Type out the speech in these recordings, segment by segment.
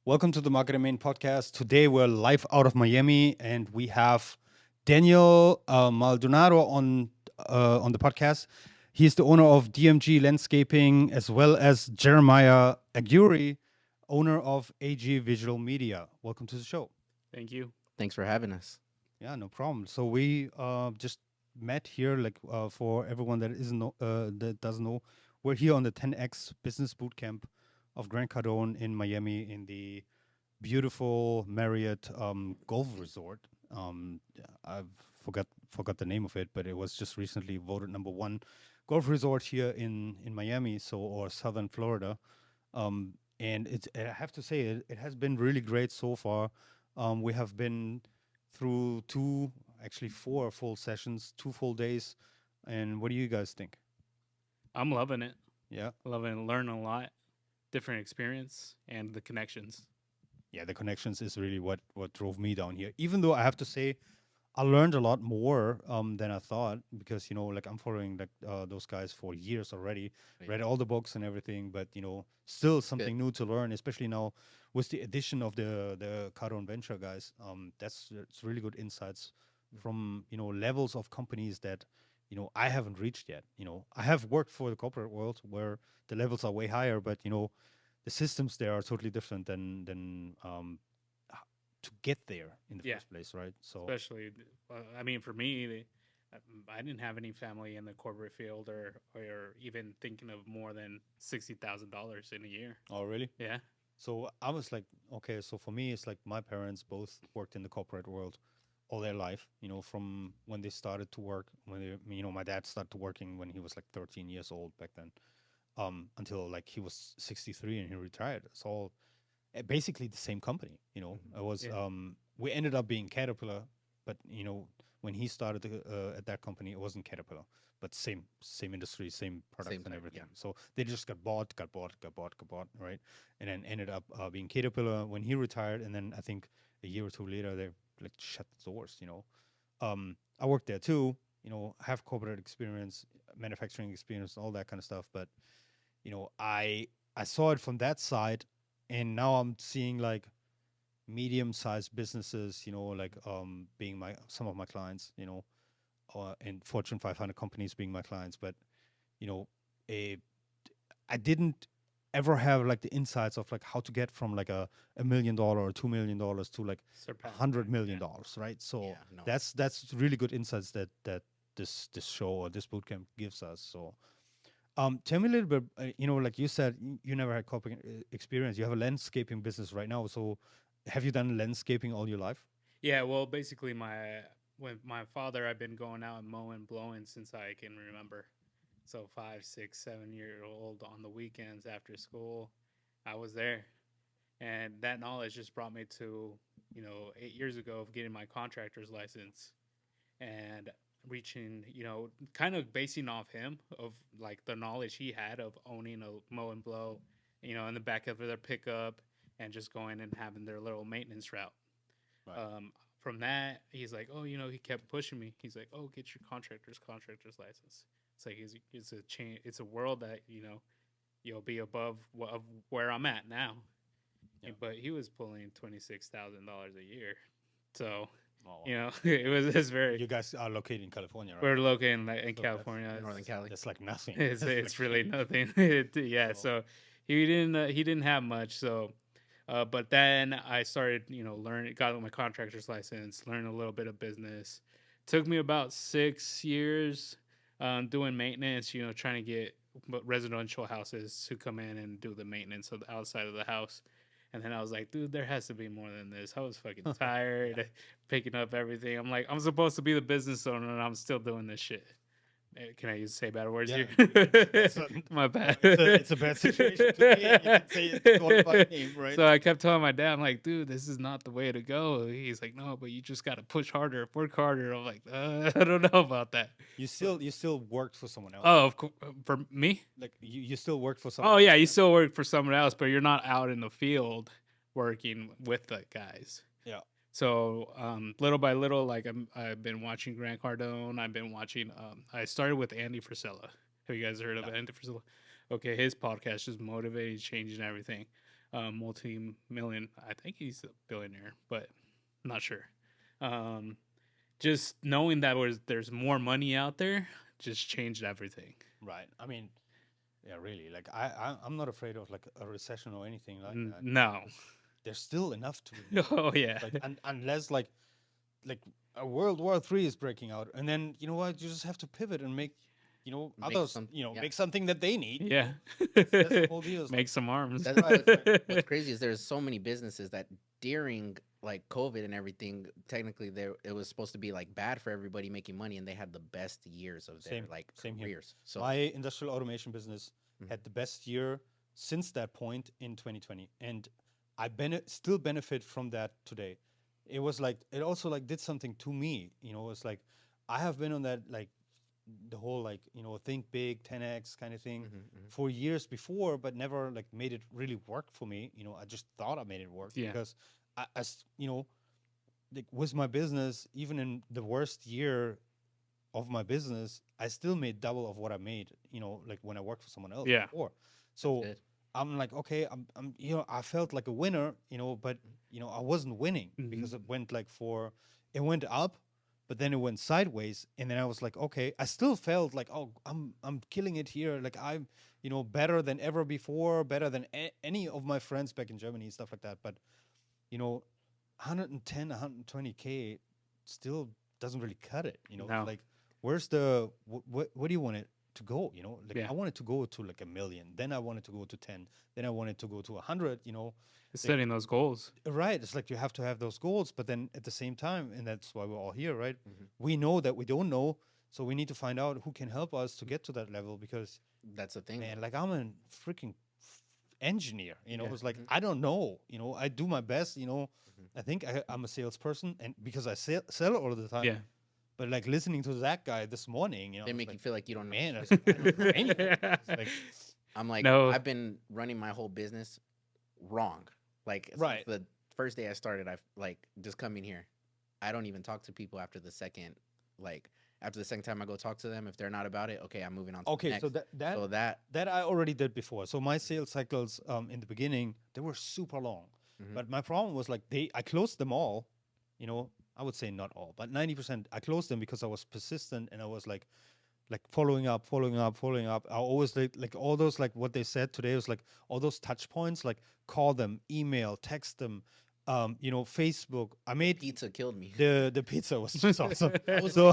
Welcome to the Market and Main podcast. Today we're live out of Miami, and we have Daniel Maldonado on the podcast. He's the owner of DMG Landscaping, as well as Jeremiah Aguirre, owner of AG Visual Media. Welcome to the show. Thank you. Thanks for having us. Yeah, no problem. So we just met here, like for everyone that that doesn't know, we're here on the 10X Business Bootcamp of Grant Cardone in Miami in the beautiful Marriott golf resort. I've forgot the name of it, but it was just recently voted number one golf resort here in Miami, or Southern Florida. And I have to say it has been really great so far. We have been through actually four full sessions, 2 full days. And what do you guys think? I'm loving it. Yeah. Loving it. Learning a lot. Different experience and the connections. Yeah, the connections is really what drove me down here. Even though I have to say, I learned a lot more than I thought because like I'm following those guys for years already, Right. read all the books and everything, but still something Good. new to learn, especially now with the addition of the Cardone Venture guys. It's really good insights from levels of companies that I haven't reached yet. I have worked for the corporate world where the levels are way higher, but the systems there are totally different than to get there in the Yeah. first place, right? So Especially, I mean, for me, I didn't have any family in the corporate field or even thinking of more than $60,000 in a year. oh really? Yeah. So I was like, okay, so for me it's like my parents both worked in the corporate world all their life, from when they started to work, when my dad started working when he was like 13 years old back then, until like he was 63 and he retired. It's all basically the same company. I was Yeah. we ended up being Caterpillar, but when he started at that company, it wasn't Caterpillar, but same industry, same products Same and thing, everything. yeah. So they just got bought, right? And then ended up being Caterpillar when he retired, and then I think a year or two later they like shut the doors. I worked there too. Have corporate experience, manufacturing experience, all that kind of stuff, but I saw it from that side, and now I'm seeing like medium-sized businesses, like being my some of my clients, and Fortune 500 companies being my clients, but you know, a I didn't ever have like the insights of like how to get from like $1 million or $2 million to like Surpass $100 that. million Yeah. dollars, right? So Yeah, no. that's really good insights that this show or this bootcamp gives us. So tell me a little bit. Like you said, you never had corporate experience. You have a landscaping business right now. So, have you done landscaping all your life? Yeah. Well, basically, with my father, I've been going out and mowing, blowing since I can remember. So 5, 6, 7 year old on the weekends after school, I was there. And that knowledge just brought me to 8 years ago of getting my contractor's license and reaching, kind of basing off him of like the knowledge he had of owning a mow and blow, in the back of their pickup and just going and having their little maintenance route. Right. From that, he's like, oh, he kept pushing me. He's like, oh, get your contractor's license. It's like it's a change. It's a world that you'll be above of where I'm at now. Yeah. But he was pulling $26,000 a year, so Oh, it's very. you guys are located in California, right? We're located in So California. Northern Cali. That's like nothing. It's That's it's like really shit. nothing. Yeah, So, so he didn't have much. So, but then I started learning, got my contractor's license, learned a little bit of business. Took me about 6 years doing maintenance. Trying to get residential houses to come in and do the maintenance of the outside of the house. And then I was like, dude, there has to be more than this. I was fucking tired picking up everything. I'm like, I'm supposed to be the business owner and I'm still doing this shit. Can I say bad words yeah, here? it's a, My bad. it's a bad situation to be in. You can say it, call it by name, right? So I kept telling my dad, I'm like, dude, this is not the way to go. He's like, no, but you just got to push harder, work harder. I'm like, I don't know about that. You still worked for someone else, Oh, of course, for me? like you still worked for someone Oh, else, yeah, you right? still work for someone else, but you're not out in the field working with the guys. Yeah. So little by little, like I've been watching Grant Cardone. I've been watching. I started with Andy Frisella. Have you guys heard of Yeah. Andy Frisella? Okay, his podcast just motivating, changing everything. multi-million. I think he's a billionaire, but I'm not sure. Um, just knowing that there's more money out there just changed everything. Right. I mean, yeah, really. Like I'm not afraid of like a recession or anything like that. No. There's still enough to be made. Oh yeah. Like unless like a World War III is breaking out, and then you know what, you just have to pivot and make, Make others, some, yeah. make something that they need. Yeah. That's the whole deal. It's Make some arms. That's Right. what's crazy is there's so many businesses that during like COVID and everything, technically there it was supposed to be like bad for everybody making money, and they had the best years of their Same- like same here. careers. So My industrial automation business Mhm. had the best year since that point in 2020, and I still benefit from that today. It was like it also like did something to me. It's like I have been on that like the whole like think big 10x kind of thing Mhm. for years before, but never like made it really work for me. I just thought I made it work Yeah. because like with my business, even in the worst year of my business, I still made double of what I made, like when I worked for someone else Yeah. before. So good. I'm like, okay, I'm I felt like a winner, but I wasn't winning because it went it went up, but then it went sideways, and then I was like, okay, I still felt like, oh, I'm killing it here, like I'm, better than ever before, better than any of my friends back in Germany, stuff like that. But 110, 120K still doesn't really cut it. No. Like where's the what do you want it to go? Like Yeah. I wanted to go to like 1 million, then I wanted to go to 10, then I wanted to go to 100. Setting those goals. Right? It's like you have to have those goals, but then at the same time, and that's why we're all here, right? Mhm. We know that we don't know, so we need to find out who can help us to get to that level. Because That's the thing. man, like I'm a freaking engineer. Yeah. It's like Mhm. I don't know. I do my best. I think I'm a salesperson, and because I sell all the time. Yeah. But like listening to that guy this morning, They I was make you like, feel like you don't know. man, I was like, I don't know anything. It's like, I'm like, No. I've been running my whole business wrong. Like Right. since the first day I started, I've like just coming here. I don't even talk to people after the second time I go talk to them. If they're not about it, okay, I'm moving on to the okay, next. so that so that that I already did before. So my sales cycles in the beginning, they were super long. Mhm. But my problem was like I closed them all, I would say not all, but 90%. I closed them because I was persistent and I was like following up, following up, following up. I always like all those, like what they said today was like all those touch points, like call them, email, text them, Facebook. I made pizza killed me. the pizza was just awesome. I was So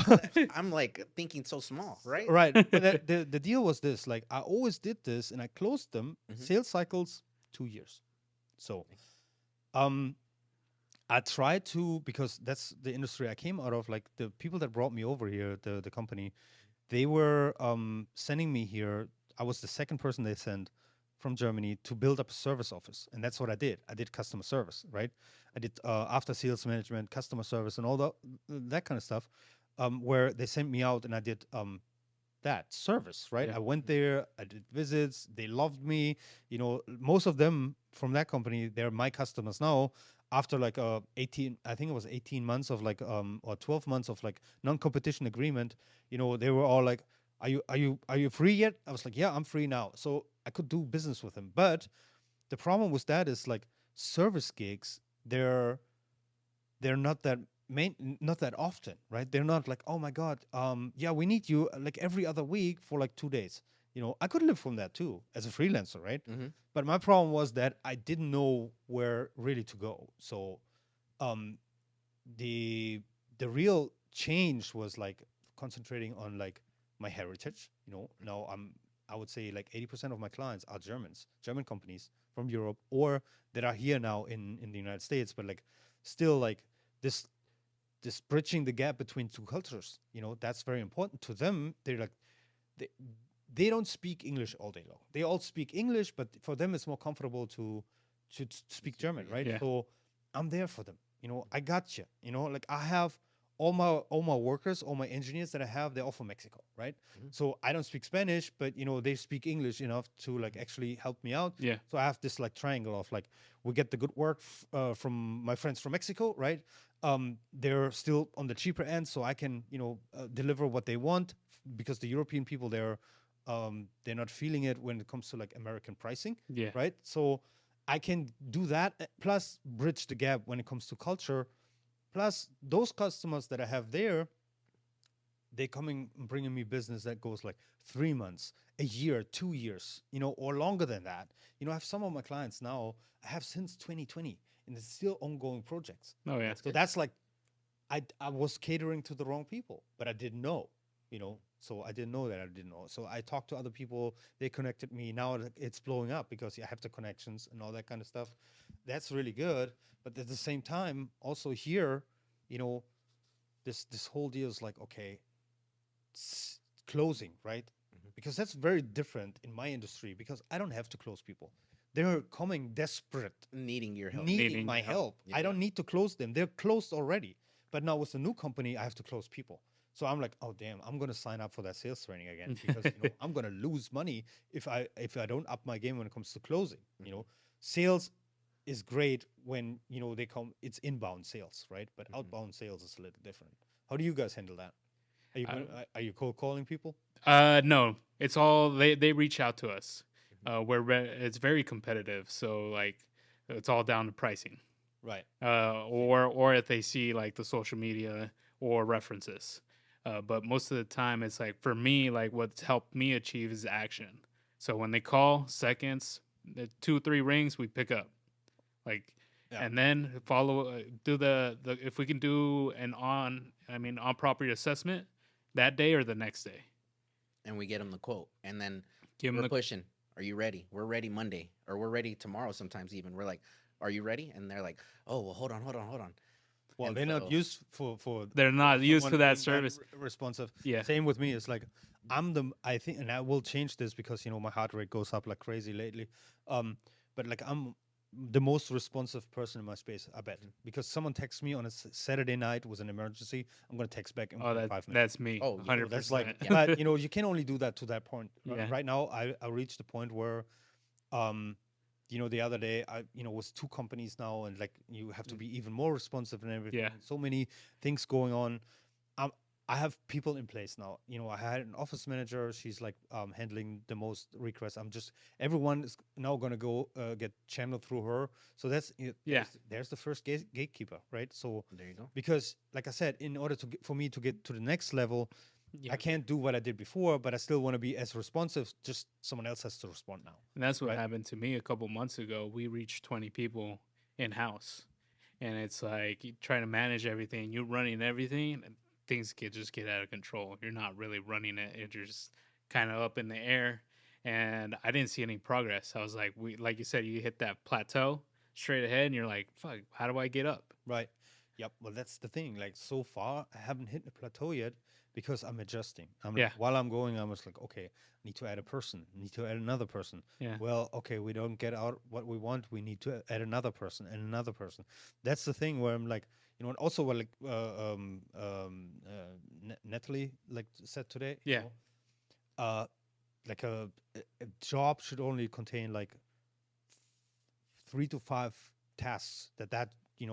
I'm like thinking so small, right? right, but the deal was this: like I always did this, and I closed them. Mhm. Sales cycles 2 years. So, I tried to, because that's the industry I came out of. Like the people that brought me over here, the company, they were sending me here. I was the second person they sent from Germany to build up a service office, and that's what I did. I did customer service, right? I did after sales management, customer service, and all that kind of stuff. Where they sent me out, and I did that service, right? Yeah. I went there, I did visits, they loved me. Most of them from that company, they're my customers now. After like 18, I think it was 18 months of like or 12 months of like non-competition agreement, they were all like, are you free yet? I was like, yeah, I'm free now. So I could do business with them. But the problem with that is like service gigs, they're not that often, right? They're not like, oh my god, yeah, we need you like every other week for like 2 days. I could live from that too as a freelancer, right? Mhm. But my problem was that I didn't know where really to go. So um the real change was like concentrating on like my heritage. Now I would say like 80% of my clients are German companies from Europe, or that are here now in the United States, but like still like this bridging the gap between two cultures, that's very important to them. They're like they, they don't speak English all day long. They all speak English, but for them it's more comfortable to speak German, right? Yeah. So I'm there for them. I got you. Like I have all my workers, all my engineers that I have, they're all from Mexico, right? Mhm. So I don't speak Spanish, but they speak English enough to like actually help me out. Yeah. So I have this like triangle of like we get the good work from my friends from Mexico, right? They're still on the cheaper end, so I can deliver what they want, because the European people they're not feeling it when it comes to like American pricing, Yeah. right? So I can do that, plus bridge the gap when it comes to culture. Plus, those customers that I have there, they coming bringing me business that goes like 3 months, a year, 2 years, or longer than that. I have some of my clients now I have since 2020, and it's still ongoing projects. Oh yeah. That's So good. that's like I was catering to the wrong people, but I didn't know, So I didn't know that I didn't know. So I talked to other people. They connected me. Now it's blowing up because I have the connections and all that kind of stuff. That's really good. But at the same time, also here, you know, this whole deal is like, okay, closing, right? Mhm. Because that's very different in my industry because I don't have to close people. They're coming desperate, Needing your help. needing Needing my your help. help. Yeah. I don't need to close them. They're closed already. But now with the new company, I have to close people. So I'm like, oh damn, I'm gonna sign up for that sales training again because I'm gonna lose money if I don't up my game when it comes to closing. Mhm. Sales is great when they come. It's inbound sales, right? But Mhm. outbound sales is a little different. How do you guys handle that? Uh, Are you cold calling people? no, it's all they reach out to us. Mhm. It's very competitive, so like it's all down to pricing. Right. Or if they see like the social media or references. But most of the time, it's like for me, like what's helped me achieve is action. So when they call, seconds, 2 3 rings, we pick up, like, Yeah. and then follow do the if we can do an on property assessment that day or the next day. And we get them the quote, and then Give them we're the pushing. Are you ready? We're ready Monday, or we're ready tomorrow. Sometimes even we're like, "Are you ready?" And they're like, "Oh, well, hold on." Well, And they're not so, used for they're not used someone to that being that service. responsive. Yeah, Same with me. It's like I think, and I will change this because my heart rate goes up like crazy lately. But like I'm the most responsive person in my space, I bet, Mhm. because someone texts me on a Saturday night with an emergency, I'm gonna text back in oh, 5 minutes. that's me, oh yeah, So that's like, 100%. yeah, but you can only do that to that point. Yeah. Right now, I reached the point where, um, the other day I, was two companies now, and like you have to Mm. be even more responsive and everything. Yeah. So many things going on. Um, I have people in place now. I had an office manager. She's like handling the most requests. Everyone is now gonna go get channeled through her. So that's it. Yeah. There's the first gatekeeper, right? So there you go. because, like I said, in order for me to get to the next level, Yeah. I can't do what I did before, but I still want to be as responsive. Just someone else has to respond now, And that's what right? happened to me a couple months ago. We reached 20 people in house, and it's like you try to manage everything. You're running everything, and things just get out of control. You're not really running it. You're just kind of up in the air. And I didn't see any progress. I was like, like you said, you hit that plateau straight ahead, and you're like, fuck, how do I get up? Right. Yep. Well, that's the thing. Like so far, I haven't hit the plateau yet because I'm adjusting. I'm like, Yeah. while I'm going, I was like, okay, need to add a person, need to add another person. Yeah. Well, okay, we don't get out what we want. We need to add another person and another person. That's the thing where I'm like, and also what like Natalie like said today, Yeah. uh, like a job should only contain like 3 to 5 tasks that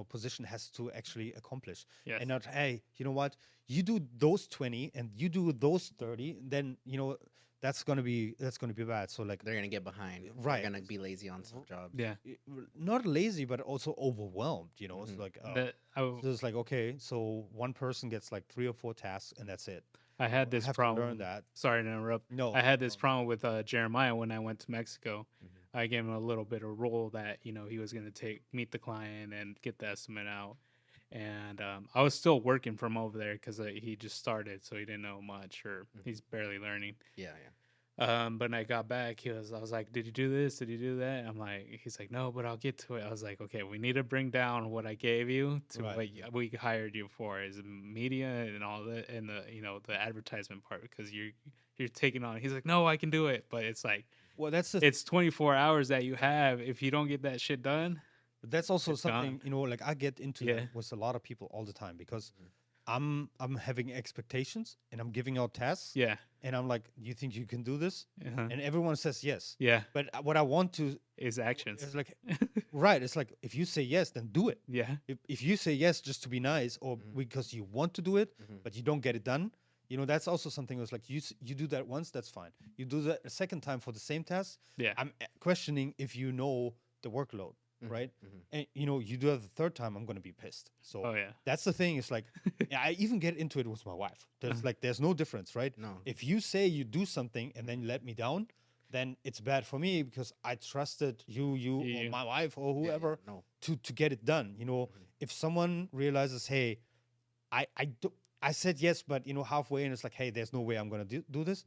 position has to actually accomplish, Yes. and not, hey, you know what, you do those 20 and you do those 30, then that's gonna be bad. So like, They're gonna get behind. right, They're gonna be lazy on some jobs. Yeah. not lazy but also overwhelmed. It's Mhm. like, That so it's like, okay, so one person gets like 3 or 4 tasks and that's it. I had I this have to learn problem. that. Sorry to interrupt. No, I had this no. problem with Jeremiah when I went to Mexico. Mhm. I gave him a little bit of role that he was going to meet the client and get the estimate out. And I was still working from over there because he just started, so he didn't know much, or Mhm. he's barely learning. Yeah, yeah. But when I got back, I was like, "Did you do this? Did you do that?" He's like, "No, but I'll get to it." I was like, "Okay, we need to bring down what I gave you to Right. what we hired you for, is media and all that, and the advertisement part, because you're taking on." He's like, "No, I can do it," but it's like Well, it's 24 hours that you have. If you don't get that shit done, that's also it's gone. something, like I get into Yeah, that with a lot of people all the time because Mhm. I'm having expectations and I'm giving out tasks yeah, and I'm like, you think you can do this? uh-huh. And everyone says yes. Yeah. But what I want to Is actions. is like, right, it's like, if you say yes, then do it. Yeah, If you say yes just to be nice or Mhm. because you want to do it, Mhm. but you don't get it done, that's also something that's like, you do that once, that's fine. You do that a second time for the same task, yeah, I'm questioning if you know the workload, Mhm, right? mhm. And you do it the third time, I'm gonna be pissed. So Oh yeah. that's the thing. It's like I even get into it with my wife. There's no difference, right? No. If you say you do something and then you let me down, then it's bad for me because I trusted you or You. my wife or Yeah, yeah, whoever no. to get it done. Mhm. If someone realizes, hey, I do, I said yes, but halfway and it's like, hey, there's no way I'm gonna do this.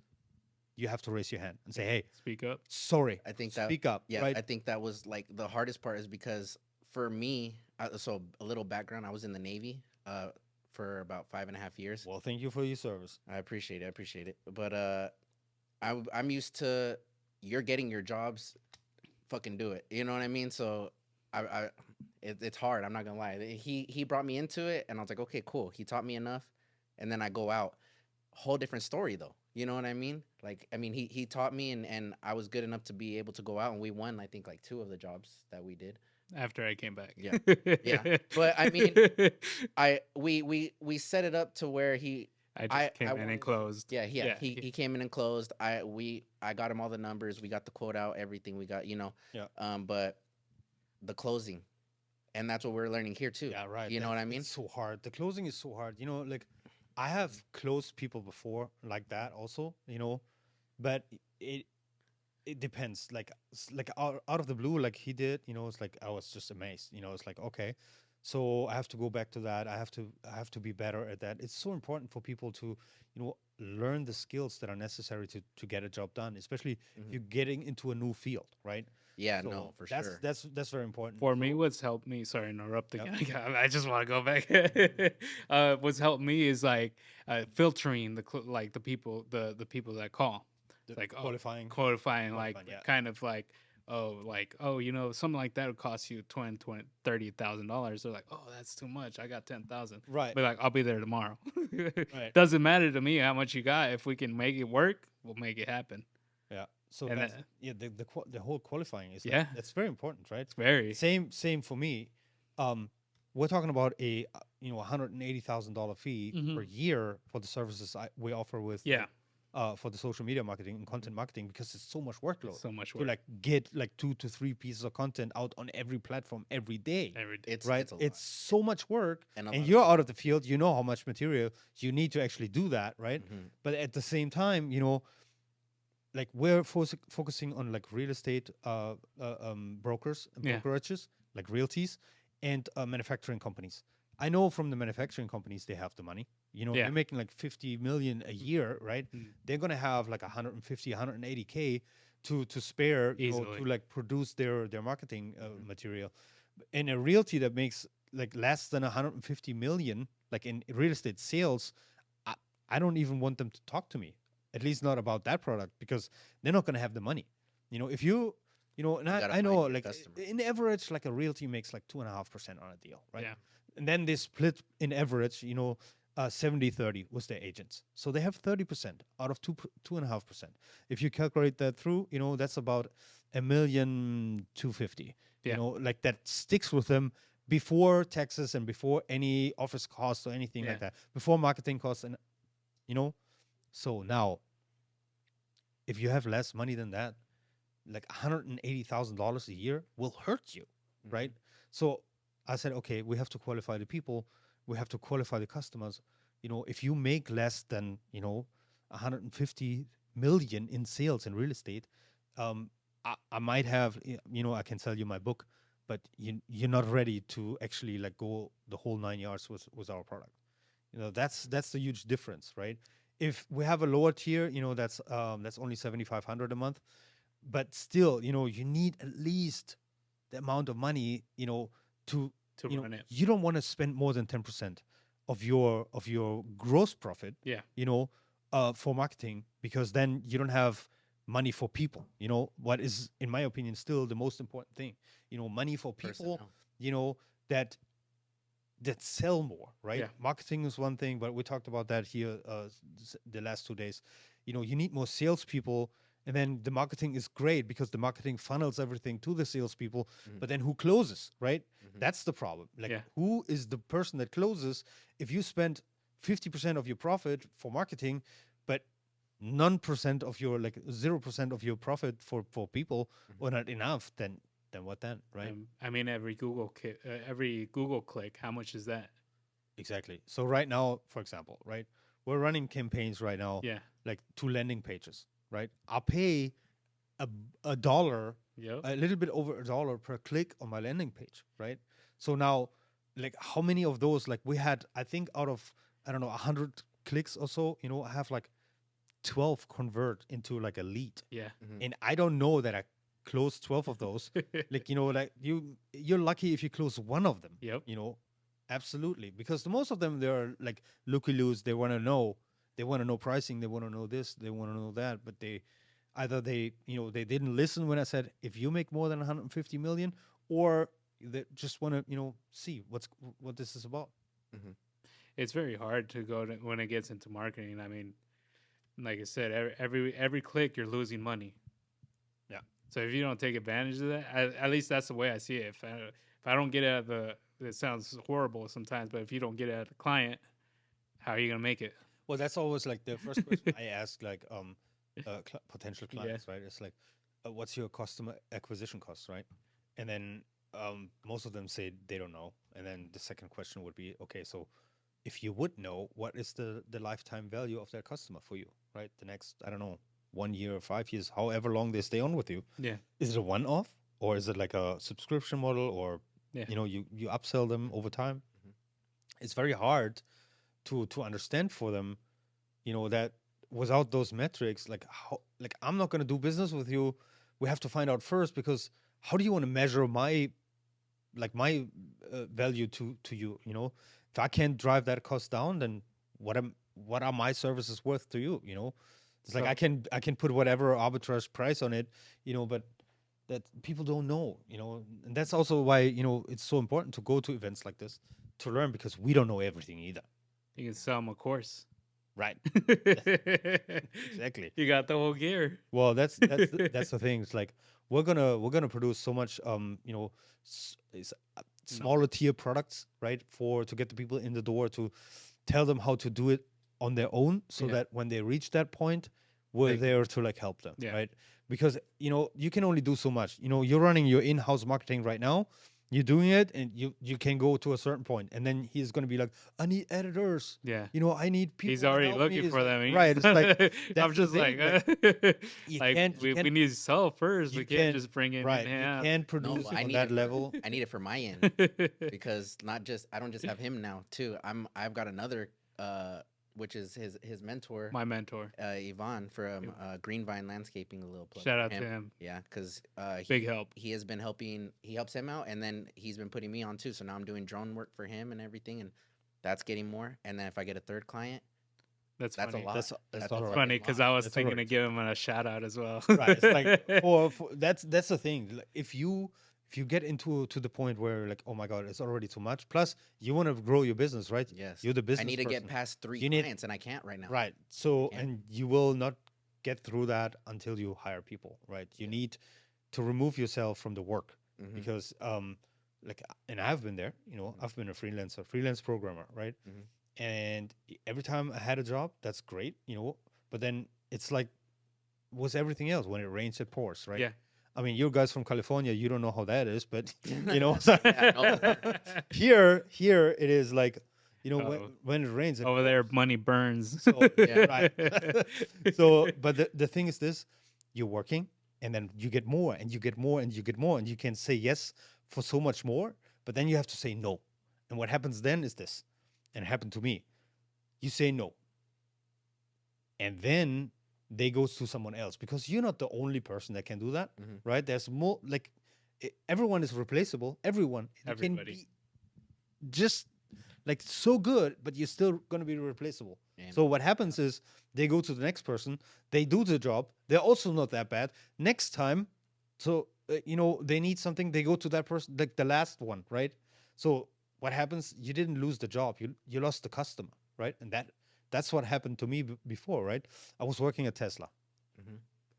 You have to raise your hand and say, hey, Speak up. sorry, I think that speak up, yeah, right? I think that was like the hardest part is because for me, so a little background, I was in the Navy for about 5.5 years. Well, thank you for your service. I appreciate it. I appreciate it. But I'm used to you're getting your jobs, fucking do it. You know what I mean? So it's hard. I'm not gonna lie. He brought me into it, and I was like, okay, cool. He taught me enough, and then I go out. Whole different story though. You know what I mean? Like, I mean, he taught me, and I was good enough to be able to go out, and we won. I think like 2 of the jobs that we did. After I came back. Yeah, yeah. But I mean, we set it up to where I just came in wanted, and closed. yeah, yeah. Yeah. He came in and closed. I got him all the numbers. We got the quote out, everything. We got Yeah. But the closing, and that's what we're learning here too. Yeah, right. You know what I mean? It's so hard. The closing is so hard. Like I have closed people before like that also, but it it depends. Like like out of the blue, like he did, it's like I was just amazed. It's like, okay, so I have to go back to that. I have to be better at that. It's so important for people to, learn the skills that are necessary to get a job done, especially if Mhm. you're getting into a new field, right? Yeah, So no, for that's sure. that's very important. For me, what's helped me, sorry, interrupt Yep. again. I just want to go back. What's helped me is like filtering like the people that call. The It's like qualifying. qualifying, like Qualifying, yeah. kind of like something like that would cost you $30,000. They're like, oh, that's too much. I got 10,000. Right. But like, I'll be there tomorrow. Right. Doesn't matter to me how much you got. If we can make it work, we'll make it happen. Yeah. So And that's that- the whole qualifying is Yeah. that's very important, right? It's very Same for me. We're talking about a $180,000 fee Mhm. per year for the services we offer with yeah. for the social media marketing and content marketing because it's so much workload So much to work. like get like 2 to 3 pieces of content out on every platform every day. Every day. It's Right, It's a lot. it's so much work, And a and lot you're out of the field. You know how much material you need to actually do that, right? Mhm. But at the same time, like we're focusing on like real estate brokers and Yeah. brokerages, like realties, and manufacturing companies. I know from the manufacturing companies they have the money. Yeah. They're making like 50 million a year, right? Mm. They're gonna have like 150, 180K to spare, Easily. to like produce their marketing Mhm. material. In a realty that makes like less than 150 million, like in real estate sales, I, I don't even want them to talk to me, at least not about that product, because they're not going to have the money. If and gotta I know find your like customer. in average, like a realty makes like 2.5% on a deal, right? Yeah. And then they split in average, 70-30 with their agents. So they have 30% out of 2.5%. If you calculate that through, that's about 1,250,000. Yeah. Like that sticks with them before taxes and before any office costs or anything Yeah. like that, before marketing costs, and so now, if you have less money than that, like $180,000 a year will hurt you, right? So I said, okay, we have to qualify the people, we have to qualify the customers. If you make less than 150 million in sales in real estate, I might have, I can sell you my book, but you're not ready to actually like go the whole 9 yards with our product. That's the huge difference, right? If we have a lower tier, that's only 7,500 a month, but still, you need at least the amount of money, to run it. you don't want to spend more than 10% of your gross profit, Yeah. for marketing, because then you don't have money for people. What is, in my opinion, still the most important thing. Money for people. Personnel. That sell more, right? Yeah. Marketing is one thing, but we talked about that here the last 2 days. You need more salespeople, and then the marketing is great because the marketing funnels everything to the salespeople. Mhm. But then who closes, right? Mhm. That's the problem. Like, Yeah. who is the person that closes? If you spend 50% of your profit for marketing, but none percent of your, like 0% of your profit for people, Mhm. or not enough, then then what then, right? I mean, every Google click, how much is that? Exactly. So right now, for example, right, we're running campaigns right now, Yeah. like 2 landing pages, right? I'll pay a, a dollar, Yep. a little bit over $1 per click on my landing page, right? So now, like, how many of those, like, we had, I think out of, I don't know, 100 clicks or so, I have like 12 convert into like a lead. Yeah. And I don't know that I closed 12 of those. Like, like you're lucky if you close one of them. Yep. Absolutely, because most of them, they're like looky-loos. They want to know pricing, they want to know this, they want to know that, but they they didn't listen when I said if you make more than 150 million, or they just want to see what this is about. It's very hard to go to when it gets into marketing. I mean, like I said, every click you're losing money. Yeah. So if you don't take advantage of that, at least that's the way I see it. If I don't get out of it sounds horrible sometimes, but if you don't get out of the client, how are you gonna make it? Well, that's always like the first question I ask, like potential clients, right? It's like, what's your customer acquisition cost, right? And then most of them say they don't know. And then the second question would be, okay, so if you would know, what is the lifetime value of that customer for you, right? The next, I don't know, 1 year or 5 years, however long they stay on with you. Yeah. Is it a one-off, or is it like a subscription model, or you upsell them over time? It's very hard to understand for them, that without those metrics, like I'm not going to do business with you. We have to find out first, because how do you want to measure my value to you? If I can't drive that cost down, then what are my services worth to you? It's like I can put whatever arbitrage price on it, but that people don't know, and that's also why it's so important to go to events like this to learn, because we don't know everything either. You can sell them a course. Right. Exactly. You got the whole gear. Well, that's the thing. It's like we're gonna produce so much smaller tier products, right, to get the people in the door, to tell them how to do it on their own, so that when they reach that point, we're there to like help them, right? Because you can only do so much. You're running your in-house marketing right now. You're doing it, and you can go to a certain point, and then he's going to be like, I need editors. Yeah. I need people. He's already looking for them. Right. It's like, I'm just like, we need to sell first. We can't just bring in. Right. You can't produce on that level. I need it for my end, because I don't just have him now too. I've got another, which is his mentor. My mentor. Yvonne from Greenvine Landscaping, a little plug. Shout out to him. Yeah, because big help. He has been helping. He helps him out, and then he's been putting me on too. So now I'm doing drone work for him and everything, and that's getting more. And then if I get a third client, that's funny. A lot. That's funny, because I was thinking to give him a shout out as well. Right. It's like that's the thing. Like, if you get to the point where, like, oh my God, it's already too much. Plus, you want to grow your business, right? Yes. You're the business. I need to person. get past 3 clients, and I can't right now. Right. So, and you will not get through that until you hire people, right? You need to remove yourself from the work, because, and I've been there. I've been a freelance programmer, right? And every time I had a job, that's great, But then it's like, was everything else? When it rains, it pours, right? Yeah. I mean, you guys from California, you don't know how that is, but so here it is like, when it rains, over there, money burns. So, right. So, but the thing is this: you're working, and then you get more, and you get more, and you get more, and you can say yes for so much more, but then you have to say no. And what happens then is this, and it happened to me: you say no, and then they go to someone else, because you're not the only person that can do that, right? There's more, like, everyone is replaceable. Everybody can be just like so good, but you're still going to be replaceable. So what happens is they go to the next person, they do the job, they're also not that bad. Next time, so they need something, they go to that person, like the last one, right? So what happens? You didn't lose the job, you lost the customer, right? And that's what happened to me before, right? I was working at Tesla.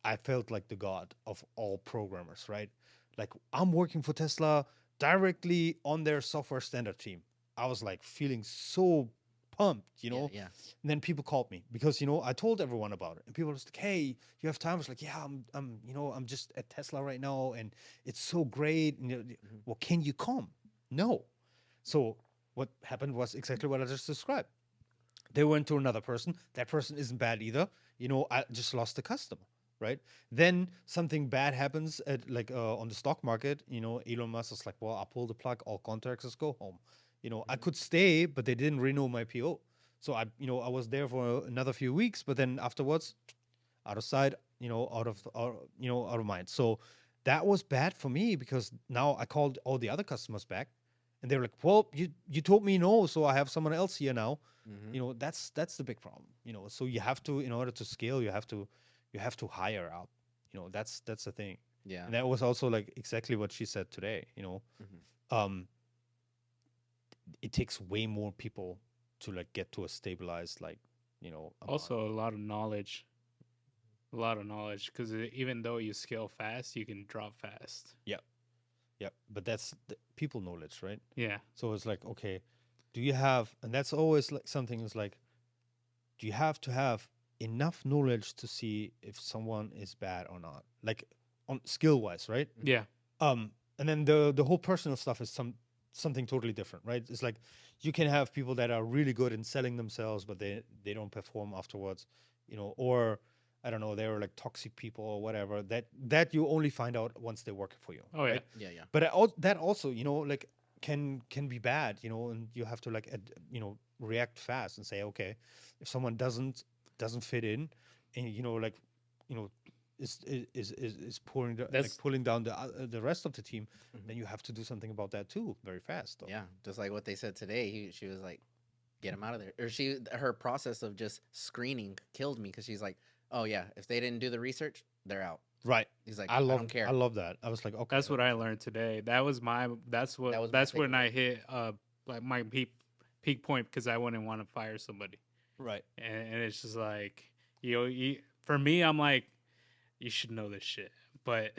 I felt like the god of all programmers, right? Like, I'm working for Tesla directly on their software standard team. I was like feeling so pumped, Yeah. And then people called me because I told everyone about it, and people was like, "Hey, you have time?" I was like, "Yeah, I'm just at Tesla right now, and it's so great." And, Hmm. well, can you come? No. So what happened was exactly what I just described. They went to another person. That person isn't bad either. I just lost a customer, right? Then something bad happens at like on the stock market. Elon Musk is like, well, I pull the plug. All contractors go home. I could stay, but they didn't renew my PO. So I was there for another few weeks, but then afterwards, out of sight, out of mind. So that was bad for me because now I called all the other customers back, and they were like, "Well, you told me no, so I have someone else here now." Hmm. That's the big problem. So you have to, in order to scale, you have to hire out. That's the thing, Yeah. and that was also like exactly what she said today. Hmm. Um, it takes way more people to like get to a stabilized like amount. Also, a lot of knowledge, because even though you scale fast, you can drop fast. Yeah, yeah, but that's the people knowledge, right? Yeah, So it's like, okay, do you have, and that's always like something is like, do you have to have enough knowledge to see if someone is bad or not, like on skill wise, right? yeah, um and then the whole personal stuff is something totally different, right? It's like you can have people that are really good in selling themselves, but they don't perform afterwards, or I don't know, they're like toxic people or whatever, that you only find out once they work for you, oh yeah, right? Yeah. Yeah. But that also, like can be bad, and you have to like react fast and say, okay, if someone doesn't fit in, and like you know is pouring like that's pulling down the rest of the team, Hmm. then you have to do something about that too, very fast though. Yeah. Just like what they said today. She was like, "Get him out of there." Or her process of just screening killed me because she's like, "Oh yeah, if they didn't do the research, they're out." Right. He's like, I "I love don't I care." love that. I was like, okay, that's what I learned today. That was my That was my that's when takeaway. I hit like my peak point, because I wouldn't want to fire somebody, right. and it's just like for me, I'm like, you should know this shit, but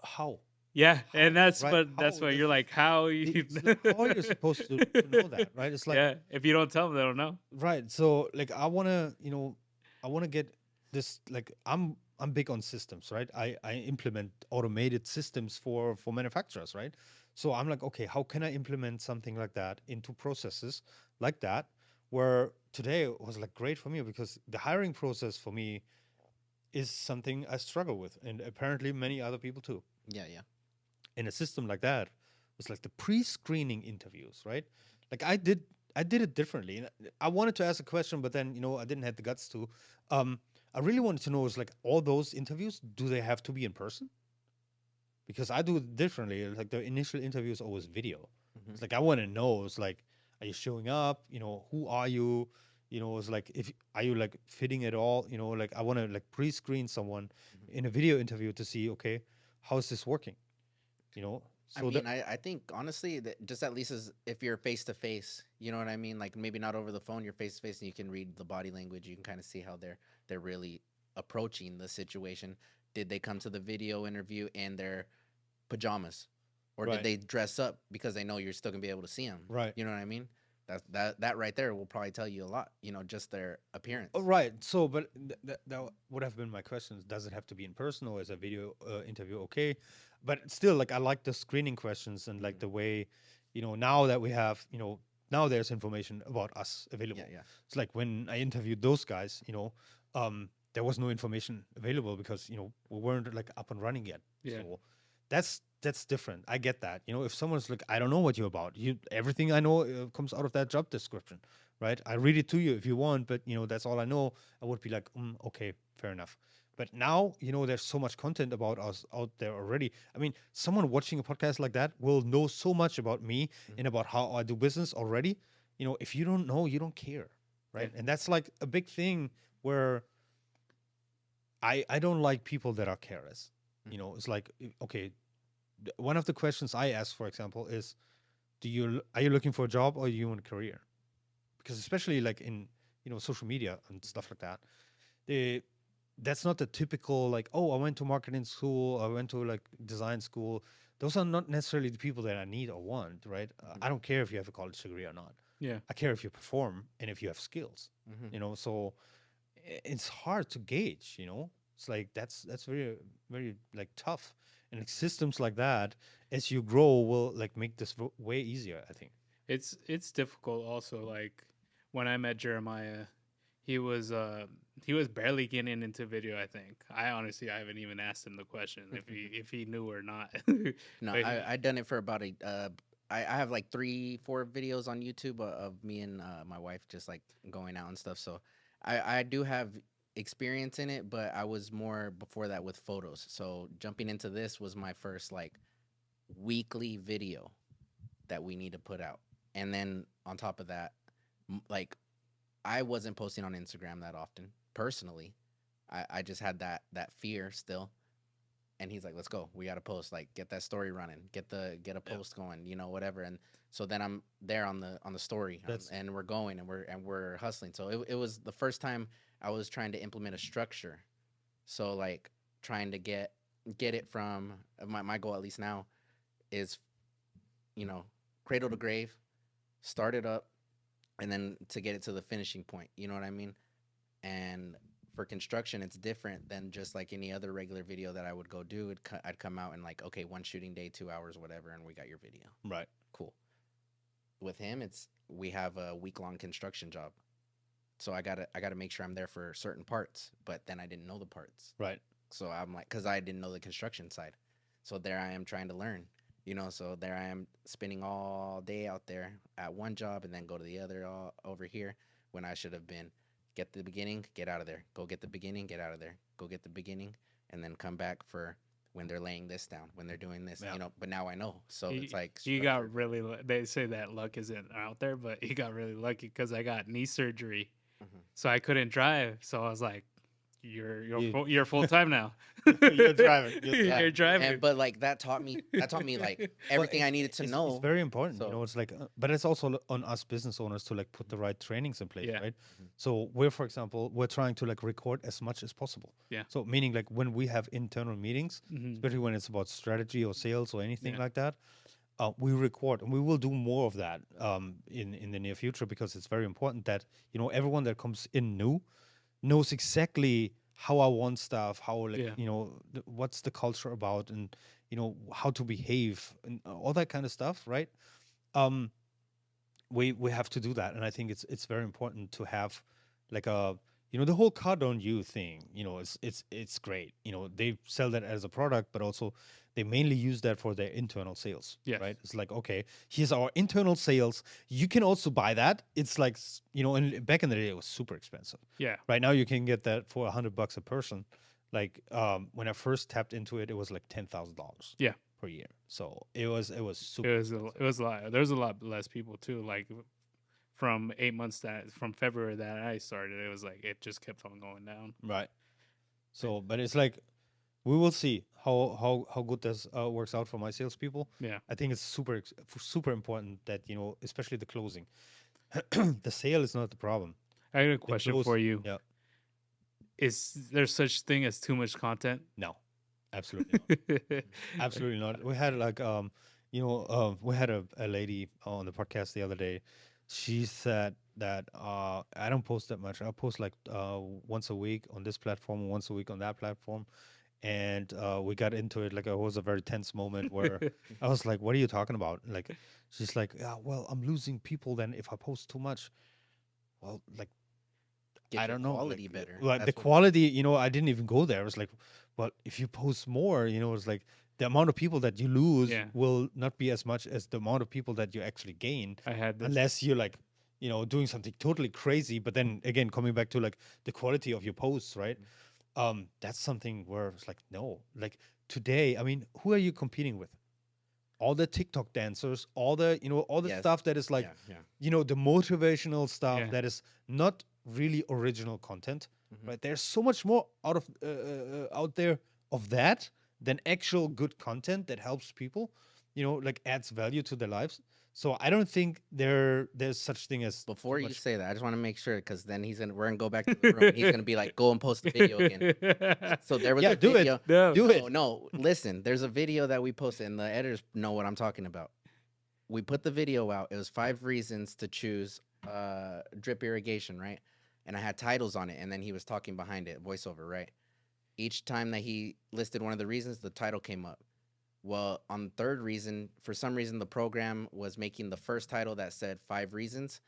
How yeah, and how right that's how why this you're like, how you it's like, how are you supposed to know that, right? It's like, yeah, if you don't tell them, they don't know. right. So like I want to get this, like I'm big on systems, right? I implement automated systems for manufacturers, right? So I'm like, okay, how can I implement something like that into processes like that, where today was like great for me because the hiring process for me is something I struggle with, and apparently many other people too. Yeah. Yeah. In a system like that, was like the pre-screening interviews, right? Like I did it differently. And I wanted to ask a question, but then I didn't have the guts to. Um, I really wanted to know is like all those interviews, do they have to be in person? Because I do it differently. Like the initial interview is always video. Hmm. It's like I want to know. It's like, are you showing up? Who are you? It's like if are you like fitting it all? Like I want to like pre-screen someone Hmm. in a video interview to see, okay, how is this working? You know, I so that mean, I think honestly that just at least as if you're face to face, you know what I mean? Like maybe not over the phone, you're face to face and you can read the body language. You can kind of see how they're really approaching the situation. Did they come to the video interview in their pajamas, or did right, they dress up because they know you're still gonna be able to see them? right. You know what I mean? That right there will probably tell you a lot. Just their Oh, appearance. right. So, but that would have been my question. Does it have to be in person or is a video interview okay? But still, like, I like the screening questions and like Hmm. the way, now that we have, now there's information about us Yeah. available. Yeah. It's like when I interviewed those guys, there was no information available because, we weren't like up and running yet. Yeah, So that's different. I get that. If someone's like, I don't know what you're about, everything I know comes out of that job description, right? I read it to you if you want, but that's all I know. I would be like, okay, fair enough. But now, there's so much content about us out there already. I mean, someone watching a podcast like that will know so much about me Hmm. and about how I do business already. If you don't know, you don't care, yeah, right? And that's like a big thing where I don't like people that are careless. Hmm. It's like, okay, one of the questions I ask, for example, is, are you looking for a job or you want a career? Because especially like in social media and stuff like that, they that's not the typical like, oh, I went to marketing school, I went to like design school. Those are not necessarily the people that I need or want, right? I Hmm. don't care if you have a college degree or not. Yeah. I care if you perform and if you have skills. Mhm. You know, so it's hard to gauge. You know, it's like that's very very like tough. And like, systems like that, as you grow, will like make this way easier. I think. It's difficult also. Like when I met Jeremiah, he was uh he was barely getting into video. I think I honestly I haven't even asked him the question if he knew or not. No, But I done it for about a. I have like 3-4 videos on YouTube of me and my wife just like going out and stuff. So I do have experience in it, but I was more before that with photos. So jumping into this was my first like weekly video that we need to put out, and then on top of that, like I wasn't posting on Instagram that often personally. I just had that fear still, and he's like, "Let's go. We got to post. Like, get that story running. Get a post going. You know, whatever." And so then I'm there on the story, and we're going, and we're hustling. So it was the first time I was trying to implement a structure. So like trying to get it from my goal at least now is, you know, cradle to grave, start it up, and then to get it to the finishing point. You know what I mean? And for construction, it's different than just like any other regular video that I would go do. I'd come out and like, okay, one shooting day, 2 hours, whatever, and we got your video. Right. Cool. With him, we have a week-long construction job, so I gotta make sure I'm there for certain parts. But then I didn't know the parts, Right. so I'm like, because I didn't know the construction side, so there I am trying to learn. You know, so there I am spending all day out there at one job and then go to the other over here when I should have been get the beginning, get out of there. Go get the beginning, get out of there. Go get the beginning, and then come back for when they're laying this down, when they're doing this, Yeah. you know. But now I know, so it's like you got really. They say that luck isn't out there, but he got really lucky because I got knee surgery, so I couldn't drive. So I was like, "You're full time now. You're driving. You're driving." but like that taught me like everything I needed to know. It's very important, you So- know. It's like, but it's also on us business owners to like put the right trainings in place, Yeah. right? So for example, we're trying to like record as much as possible. Yeah. So meaning like when we have internal meetings, especially when it's about strategy or sales or anything Yeah. like that, we record, and we will do more of that in the near future, because it's very important that, you know, everyone that comes in new knows exactly how I want stuff, how like Yeah. you know what's the culture about, and you know how to behave and all that kind of stuff, right? Um, we have to do that, and I think it's very important to have like a, you know, the whole card on you thing. You know, it's great. You know, they sell that as a product, but also they mainly use that for their internal sales. Yes. Right. It's like, okay, here's our internal sales. You can also buy that. It's like, you know, and back in the day it was super expensive. Yeah. Right now you can get that for $100 a person. Like when I first tapped into it, it was like $10,000. Yeah. Per year. So it was super. It was a lot. There's a lot less people too. Like from 8 months from February that I started, it was like it just kept on going down. Right. So, but it's like we will see how good this works out for my salespeople. Yeah. I think it's super important that, you know, especially the closing. The sale is not the problem. I got a question for you. Yeah. Is there such thing as too much content? No, absolutely not. Absolutely not. We had like you know, we had a lady on the podcast the other day. She said that I don't post that much. I post like once a week on this platform, once a week on that platform. And we got into it. Like it was a very tense moment where I was like, "What are you talking about?" Like, she's like, "Yeah, well, I'm losing people then if I post too much." Well, like, Get I your don't know, quality like, better. Like That's the what- quality, you know, I didn't even go there. I was like, well, if you post more, you know, it's like the amount of people that you lose Yeah. will not be as much as the amount of people that you actually gain, I had this. unless you're like, you know, doing something totally crazy. But then again, coming back to like the quality of your posts, right? That's something where it's like, no, like today, I mean, who are you competing with? All the TikTok dancers, all the, you know, all the Yes. stuff that is like, yeah. you know, the motivational stuff Yeah. that is not really original content, Mhm. right? There's so much more out there of that than actual good content that helps people, you know, like adds value to their lives. So I don't think there's such thing as Before too you much- say that, I just want to make sure, because then we're gonna go back to the room. And he's gonna be like, "Go and post the video again." So there was Yeah, a do it. video. No. do it. No, listen. There's a video that we posted, and the editors know what I'm talking about. we put the video out. It was 5 reasons to choose drip irrigation, right? And I had titles on it, and then he was talking behind it, voiceover, right? Each time that he listed one of the reasons, the title came up. Well, on the third reason, for some reason, the program was making the first title that said 5 reasons,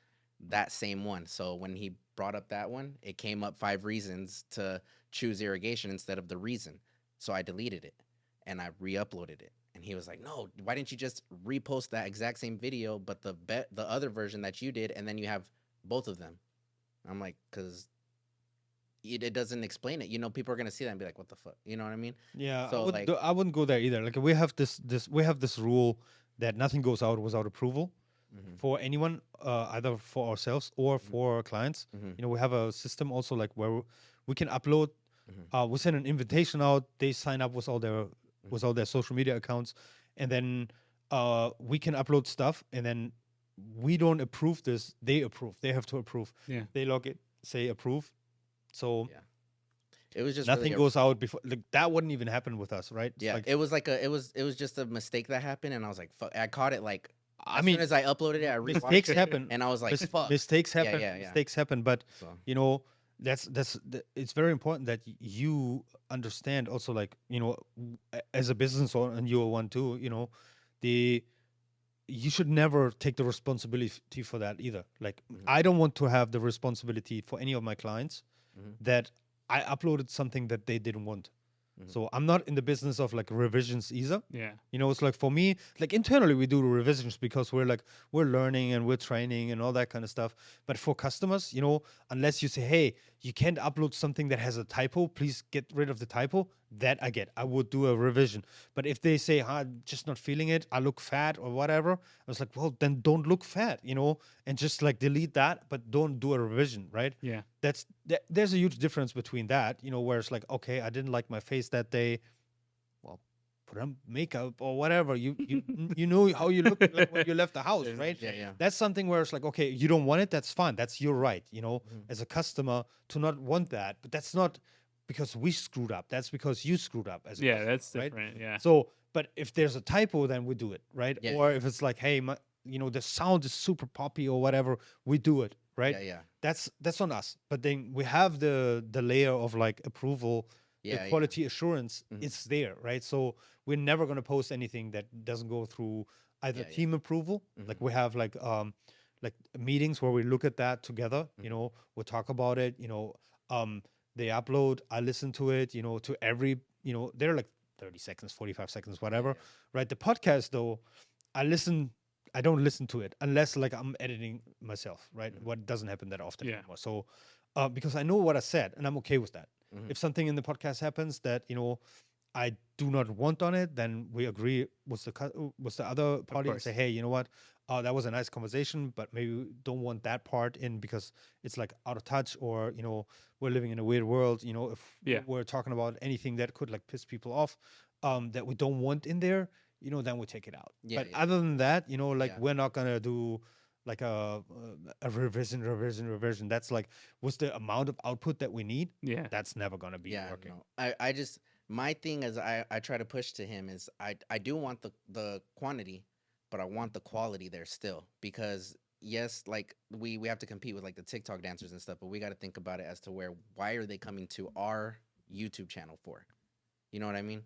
that same one. So when he brought up that one, it came up 5 reasons to choose irrigation instead of the reason. So I deleted it and I re-uploaded it. And he was like, "No, why didn't you just repost that exact same video, but the other version that you did, and then you have both of them?" I'm like, "Cause it doesn't explain it. You know, people are gonna see that and be like, what the fuck?' You know what I mean?" Yeah, So like, I wouldn't go there either. Like we have this rule that nothing goes out without approval mhm, for anyone, either for ourselves or for our clients. mhm, You know, we have a system also like where we can upload. mhm, We send an invitation out. They sign up with mhm, all their social media accounts, and then we can upload stuff. And then we don't approve this; they approve. They have to approve. Yeah. They log it, say approve. So yeah. It was just really nothing goes out before. Like that wouldn't even happen with us, right? It's yeah. like It was like it was just a mistake that happened, and I was like, fuck. I caught it like I as mean, soon as I uploaded it, I rewatched mistakes it, happen. and I was like, fuck. Mistakes Yeah, happen. yeah, yeah. Mistakes happen. But So you know, it's very important that you understand also, like, you know, as a business owner, and you're one too. You know, the you should never take the responsibility for that either. Like mhm, I don't want to have the responsibility for any of my clients mhm, that I uploaded something that they didn't want. mhm, So I'm not in the business of like revisions either. Yeah. You know, it's like for me, like internally we do the revisions because we're learning and we're training and all that kind of stuff. But for customers, you know, unless you say, hey, you can't upload something that has a typo, please get rid of the typo. That I get. I would do a revision. But if they say, I'm just not feeling it, I look fat or whatever, I was like, well, then don't look fat, you know, and just like delete that, but don't do a revision, right? Yeah. There's a huge difference between that, you know, where it's like, okay, I didn't like my face that day. Well, put on makeup or whatever. You know how you look like when you left the house, There's- right? yeah, yeah. That's something where it's like, okay, you don't want it, that's fine. That's your right, you know, Mhm. as a customer to not want that. But that's not because we screwed up. That's because you screwed up as a Yeah, customer, that's right? different. Yeah. So, but if there's a typo, then we do it, right? Yeah, Or if it's like, hey, you know, the sound is super poppy or whatever, we do it, right? Yeah, yeah, That's on us. But then we have the layer of like approval, the yeah, yeah. quality assurance. Mhm. It's there, right? So we're never gonna post anything that doesn't go through either Yeah, yeah. team approval. Like Mhm. we have like meetings where we look at that together. You Mhm. know, we'll talk about it. You know, they upload, I listen to it. You know, to every, you know, they're like 30 seconds, 45 seconds, whatever, yeah. right? The podcast though, I don't listen to it unless like I'm editing myself, right? Mhm. What doesn't happen that often Yeah. anymore. So, because I know what I said and I'm okay with that. Mhm. If something in the podcast happens that, you know, I do not want on it, then we agree with with the other party and course. say, hey, you know what? That was a nice conversation, but maybe we don't want that part in because it's like out of touch, or you know, we're living in a weird world. You know, if Yeah. we're talking about anything that could like piss people off, that we don't want in there, you know, then we take it out. Yeah, But yeah. other than that, you know, like Yeah. we're not gonna do like a revision. That's like, what's the amount of output that we need? Yeah. That's never gonna be Yeah, working. no. I just my thing is I try to push to him is I do want the quantity, but I want the quality there still, because yes, like we have to compete with like the TikTok dancers and stuff, but we got to think about it as to why are they coming to our YouTube channel for? You know what I mean?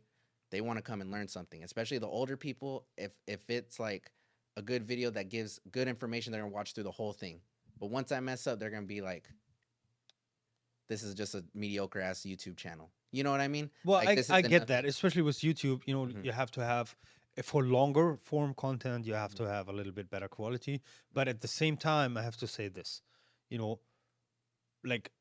They want to come and learn something, especially the older people. If it's like a good video that gives good information, they're gonna watch through the whole thing. But once I mess up, they're gonna be like, this is just a mediocre ass YouTube channel. You know what I mean? Well, Like, this I isn't get that, nothing. especially with YouTube. You know, Mhm. you have to have for longer form content, you have to have a little bit better quality. But at the same time, I have to say this, you know, like,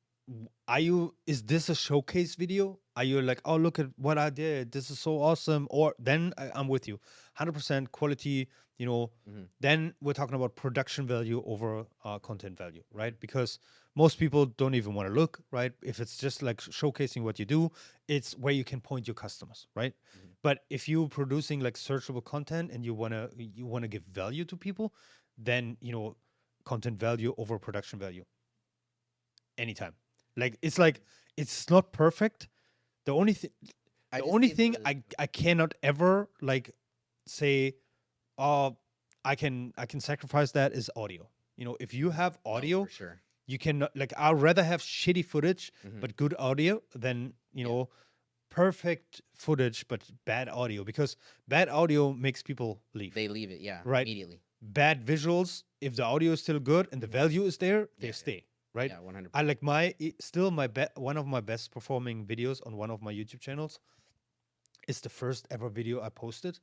is this a showcase video? Are you like, oh, look at what I did, this is so awesome? Or then I'm with you, 100% quality, you know. Mhm. Then we're talking about production value over content value, right? Because most people don't even want to look, right? If it's just like showcasing what you do, it's where you can point your customers, right? Mhm. But if you're producing like searchable content and you wanna give value to people, then you know, content value over production value anytime. Like it's not perfect. The only thing I the just only need thing to- I cannot ever like say, uh I can sacrifice that is audio. If you have No, audio, for sure. you can like I'd rather have shitty footage Mhm. but good audio than perfect footage but bad audio, because bad audio makes people leave. They leave it, yeah, Right. immediately. Bad visuals, if the audio is still good and the value is there, they Yeah, yeah. stay. Right. Yeah, 100%. I like still one of my best performing videos on one of my YouTube channels is the first ever video I posted,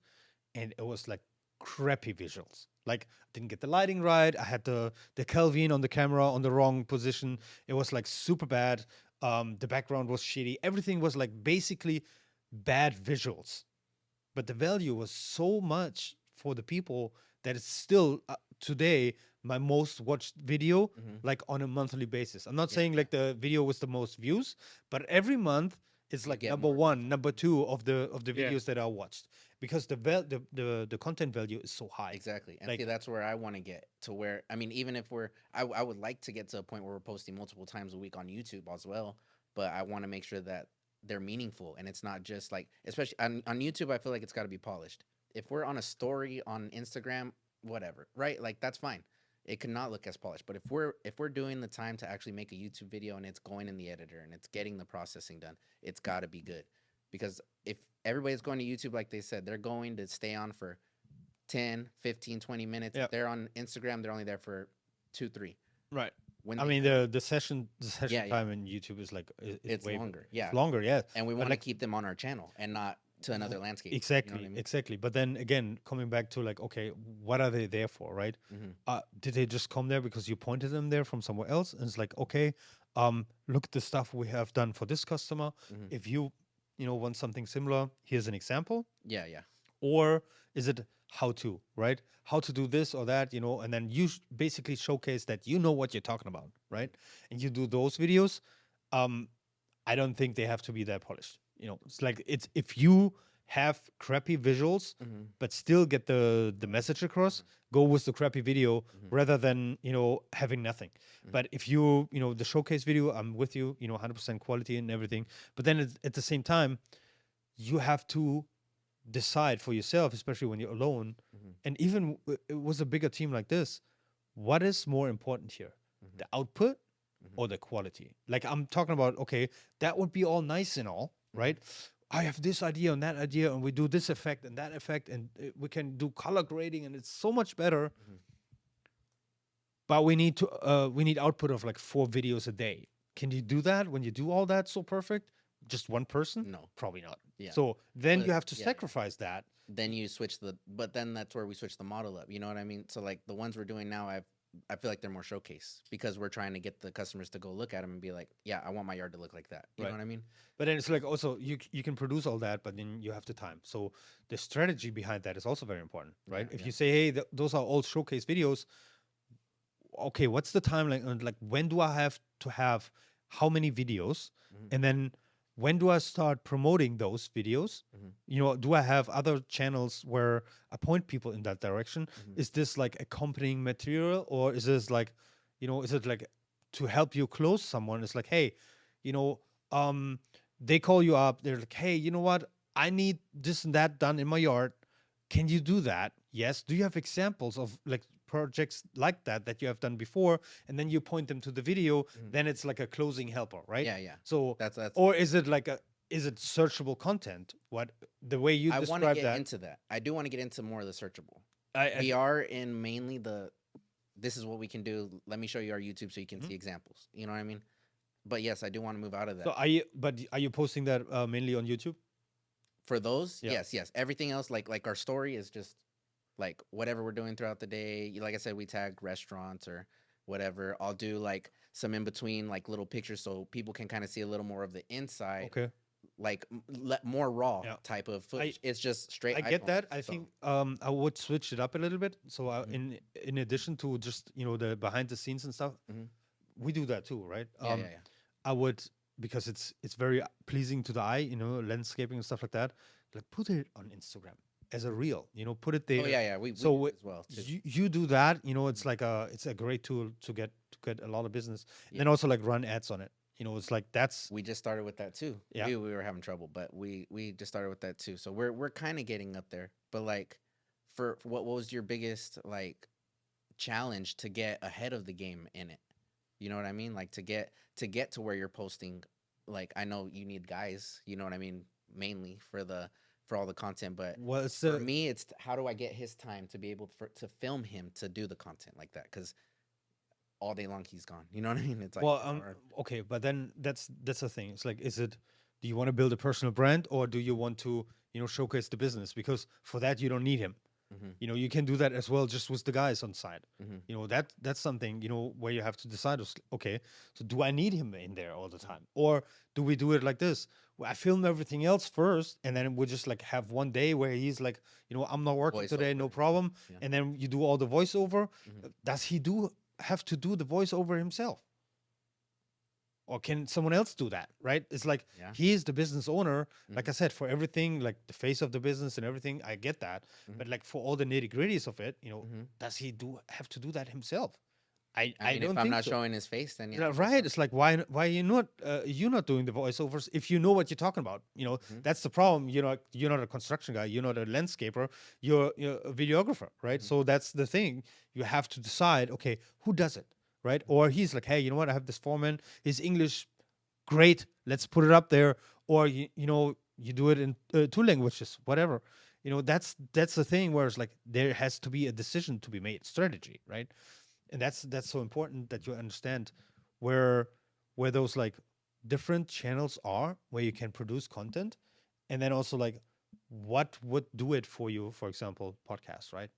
and it was like crappy visuals. Like didn't get the lighting right. I had the Kelvin on the camera on the wrong position. It was like super bad. The background was shitty. Everything was like basically bad visuals. But the value was so much for the people that it's still today my most watched video, Mhm. like on a monthly basis. I'm not Yeah, saying like the video with the most views, but every month it's You like get number more one, views. number two of the Yeah. videos that I watched, because the content value is so high. Exactly. And Like- see, that's where I want to get to where, I mean, even if I would like to get to a point where we're posting multiple times a week on YouTube as well, but I want to make sure that they're meaningful and it's not just like, especially on YouTube, I feel like it's got to be polished. If we're on a story on Instagram, whatever, right? Like that's fine. It cannot look as polished. But if we're doing the time to actually make a YouTube video and it's going in the editor and it's getting the processing done, it's got to be good. Because if everybody's going to YouTube, like they said, they're going to stay on for 10, 15, 20 minutes. Yeah. If they're on Instagram, they're only there for 2, 3. Right. When I they mean have- the session Yeah, yeah. time in YouTube is like it's way longer. It's Yeah. longer, yeah. And we But want like- to keep them on our channel and not to another landscape. Exactly, You know what I mean? exactly. But then again, coming back to like, okay, what are they there for, right? Mhm. Did they just come there because you pointed them there from somewhere else? And it's like, okay, look at the stuff we have done for this customer. Mhm. If you want something similar, here's an example. Yeah, yeah. Or is it how to, right? How to do this or that, and then you basically showcase that you know what you're talking about, right? And you do those videos. I don't think they have to be that polished. It's like it's if you have crappy visuals Mhm. but still get the message across, go with the crappy video rather than having nothing. But if the showcase video, I'm with you, 100% quality and everything. But then at the same time, you have to decide for yourself, especially when you're alone, and even it was a bigger team like this. What is more important here, the output or the quality? Like I'm talking about, okay, that would be all nice and all, right? I have this idea and that idea, and we do this effect and that effect, and we can do color grading, and it's so much better. But we need output of like 4 videos a day. Can you do that when you do all that so perfect? Just one person? No. Probably not. Yeah. So then But- you have to yeah. sacrifice that. Then you switch but then that's where we switch the model up. You know what I mean? So like the ones we're doing now, I feel like they're more showcase because we're trying to get the customers to go look at them and be like, yeah, I want my yard to look like that. You Right. know what I mean? But then it's like also you can produce all that, but then you have the time. So the strategy behind that is also very important, right? Yeah, If yeah. you say, hey, those are all showcase videos, okay, what's the timeline? And like, when do I have to have how many videos? Mhm. And then when do I start promoting those videos? Mhm. Do I have other channels where I point people in that direction? Mhm. Is this like accompanying material, or is this like, is it like to help you close someone? It's like, hey, they call you up. They're like, hey, you know what? I need this and that done in my yard. Can you do that? Yes. Do you have examples of like projects like that you have done before? And then you point them to the video. Then it's like a closing helper, right? Yeah, yeah. So That's or is it like is it searchable content? What the way you I want to describe get that? into that. I do want to get into more of the searchable. I We are in mainly this is what we can do. Let me show you our YouTube so you can Mhm. see examples. You know what I mean? But yes, I do want to move out of that. So are you posting that mainly on YouTube? For those, Yeah. yes. Everything else, like our story is just like whatever we're doing throughout the day. Like I said, we tag restaurants or whatever. I'll do like some in between like little pictures so people can kind of see a little more of the inside, Okay. like more raw Yeah. type of footage. It's just straight. I get iPhone, that. I so- think I would switch it up a little bit. So Mhm. in addition to just the behind the scenes and stuff, Mhm. we do that too, right? Yeah. I would, because it's very pleasing to the eye, landscaping and stuff like that. Like put it on Instagram as a reel, put it there. Oh yeah. We So do it as well. Too. you do that, it's like it's a great tool to get a lot of business. And then Yeah. also like run ads on it. It's like that's We just started with that too. Yeah. We were having trouble, but we just started with that too. So we're kind of getting up there. But like for what was your biggest like challenge to get ahead of the game in it? You know what I mean? Like to get to where you're posting. Like I know you need guys. You know what I mean? Mainly for all the content, but Well, it's for me, it's how do I get his time to be able to film him to do the content like that? Because all day long he's gone. You know what I mean? It's like well, it's hard. okay, but then that's the thing. It's like, is it? Do you want to build a personal brand, or do you want to, showcase the business? Because for that you don't need him. Hmm. You can do that as well, just with the guys on side. Hmm. That's something where you have to decide. Okay, so do I need him in there all the time, or do we do it like this? Well, I film everything else first, and then we just like have one day where he's like, I'm not working today, no Voiceover. problem. Yeah. And then you do all the voiceover. Hmm. Does he do have to do the voiceover himself? Or can someone else do that, right? It's like Yeah. he is the business owner. Like Mhm. I said, for everything, like the face of the business and everything, I get that. Mhm. But like for all the nitty gritties of it, Mhm. does he have to do that himself? I I mean, if don't I'm think not so. showing his face, then yeah. Yeah, right. It's like why you not doing the voiceovers if you know what you're talking about? Mhm. That's the problem. You're not a construction guy. You're not a landscaper. You're a videographer, right? Mhm. So that's the thing. You have to decide. Okay, who does it, right? Or he's like, hey, you know what? I have this foreman. His English great, let's put it up there. Or you do it in two languages, whatever. That's the thing where it's like there has to be a decision to be made, strategy, right? And that's so important that you understand where those like different channels are where you can produce content. And then also like what would do it for you, for example, podcasts, right?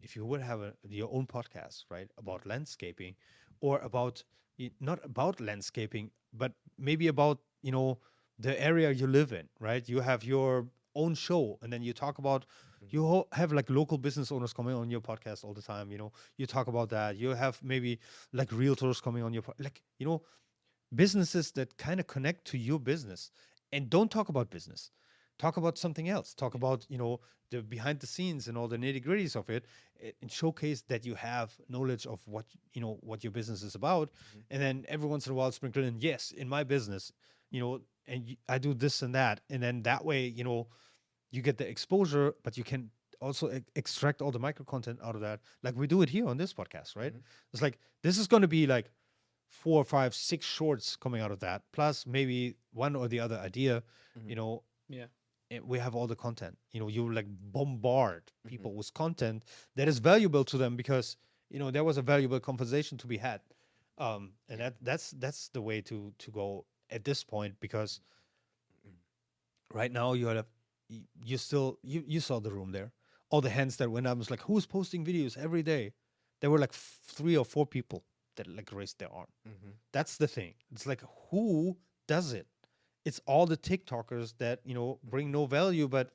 If you would have your own podcast, right, about landscaping, or about not about landscaping, but maybe about the area you live in, right? You have your own show, and then you talk about Mhm. you have like local business owners coming on your podcast all the time. You talk about that. You have maybe like realtors coming on your like businesses that kind of connect to your business, and don't talk about business, talk about something else, talk about the behind the scenes and all the nitty gritties of it, and showcase that you have knowledge of what your business is about. Mhm. And then every once in a while sprinkle in, yes, in my business, and I do this and that, and then that way you get the exposure, but you can also extract all the micro content out of that, like we do it here on this podcast, right? Mhm. It's like this is going to be like 4, 5, 6 shorts coming out of that, plus maybe one or the other idea. Mhm. You know, Yeah. and we have all the content. You like bombard Mhm. people with content that is valuable to them because there was a valuable conversation to be had. And Yeah. that's the way to go at this point, because Mhm. right now you still you saw the room there, all the hands that went up. Was like, who's posting videos every day? There were like 3 or 4 people that like raised their arm. Mhm. That's the thing. It's like, who does it? It's all the TikTokers that bring no value, but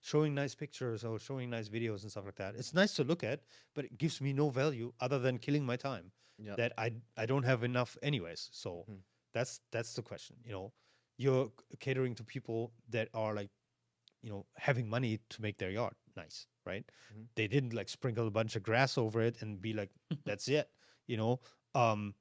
showing nice pictures or showing nice videos and stuff like that. It's nice to look at, but it gives me no value other than killing my time Yep. that I don't have enough anyways. So Mhm. that's the question. You're catering to people that are like having money to make their yard nice, right? Mhm. They didn't like sprinkle a bunch of grass over it and be like, that's it. you know um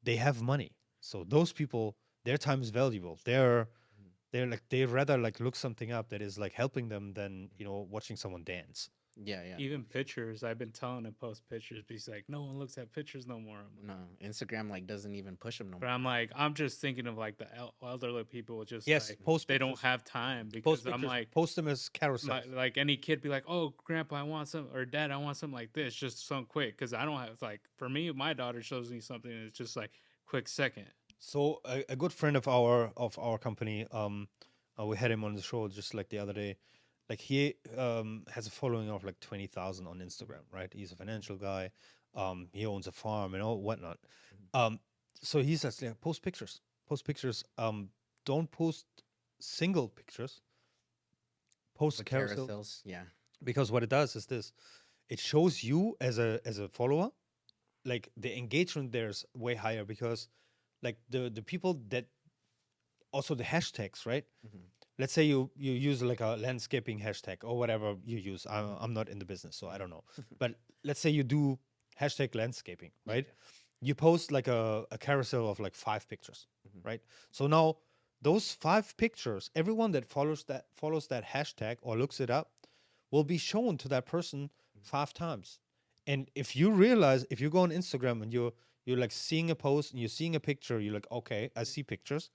they have money, so those people, their time is valuable. Mhm. They rather like look something up that is like helping them than watching someone dance. Yeah, yeah. Even pictures. I've been telling him post pictures, but he's like, no one looks at pictures no more. No, Instagram like doesn't even push him no But more. I'm like, I'm just thinking of like the elderly people, just Yes, like post they don't pictures. have time Post because I'm pictures. like, Post them as carousels. like any kid be like, oh, grandpa, I want some, or dad, I want something like this, just some quick. Because I don't have like, for me, my daughter shows me something, and it's just like quick second. So a good friend of our company, we had him on the show just like the other day. Like he has a following of like 20,000 on Instagram, right? He's a financial guy. He owns a farm and all whatnot. Mhm. So he says, yeah, post pictures, post pictures. Don't post single pictures. Post With carousel, carousels, yeah. because what it does is this: it shows you as a follower, like the engagement there is way higher because like the people that also the hashtags, right? Mhm. Let's say you use like a landscaping hashtag or whatever you use. Mhm. I'm not in the business, so I don't know. But let's say you do hashtag landscaping, Yeah, right? yeah. You post like a carousel of like 5 pictures, Mhm. right? So now those 5 pictures, everyone that follows that hashtag or looks it up will be shown to that person 5 times. And if you realize, if you go on Instagram and you're like seeing a post and you're seeing a picture, you're like, okay, I see pictures.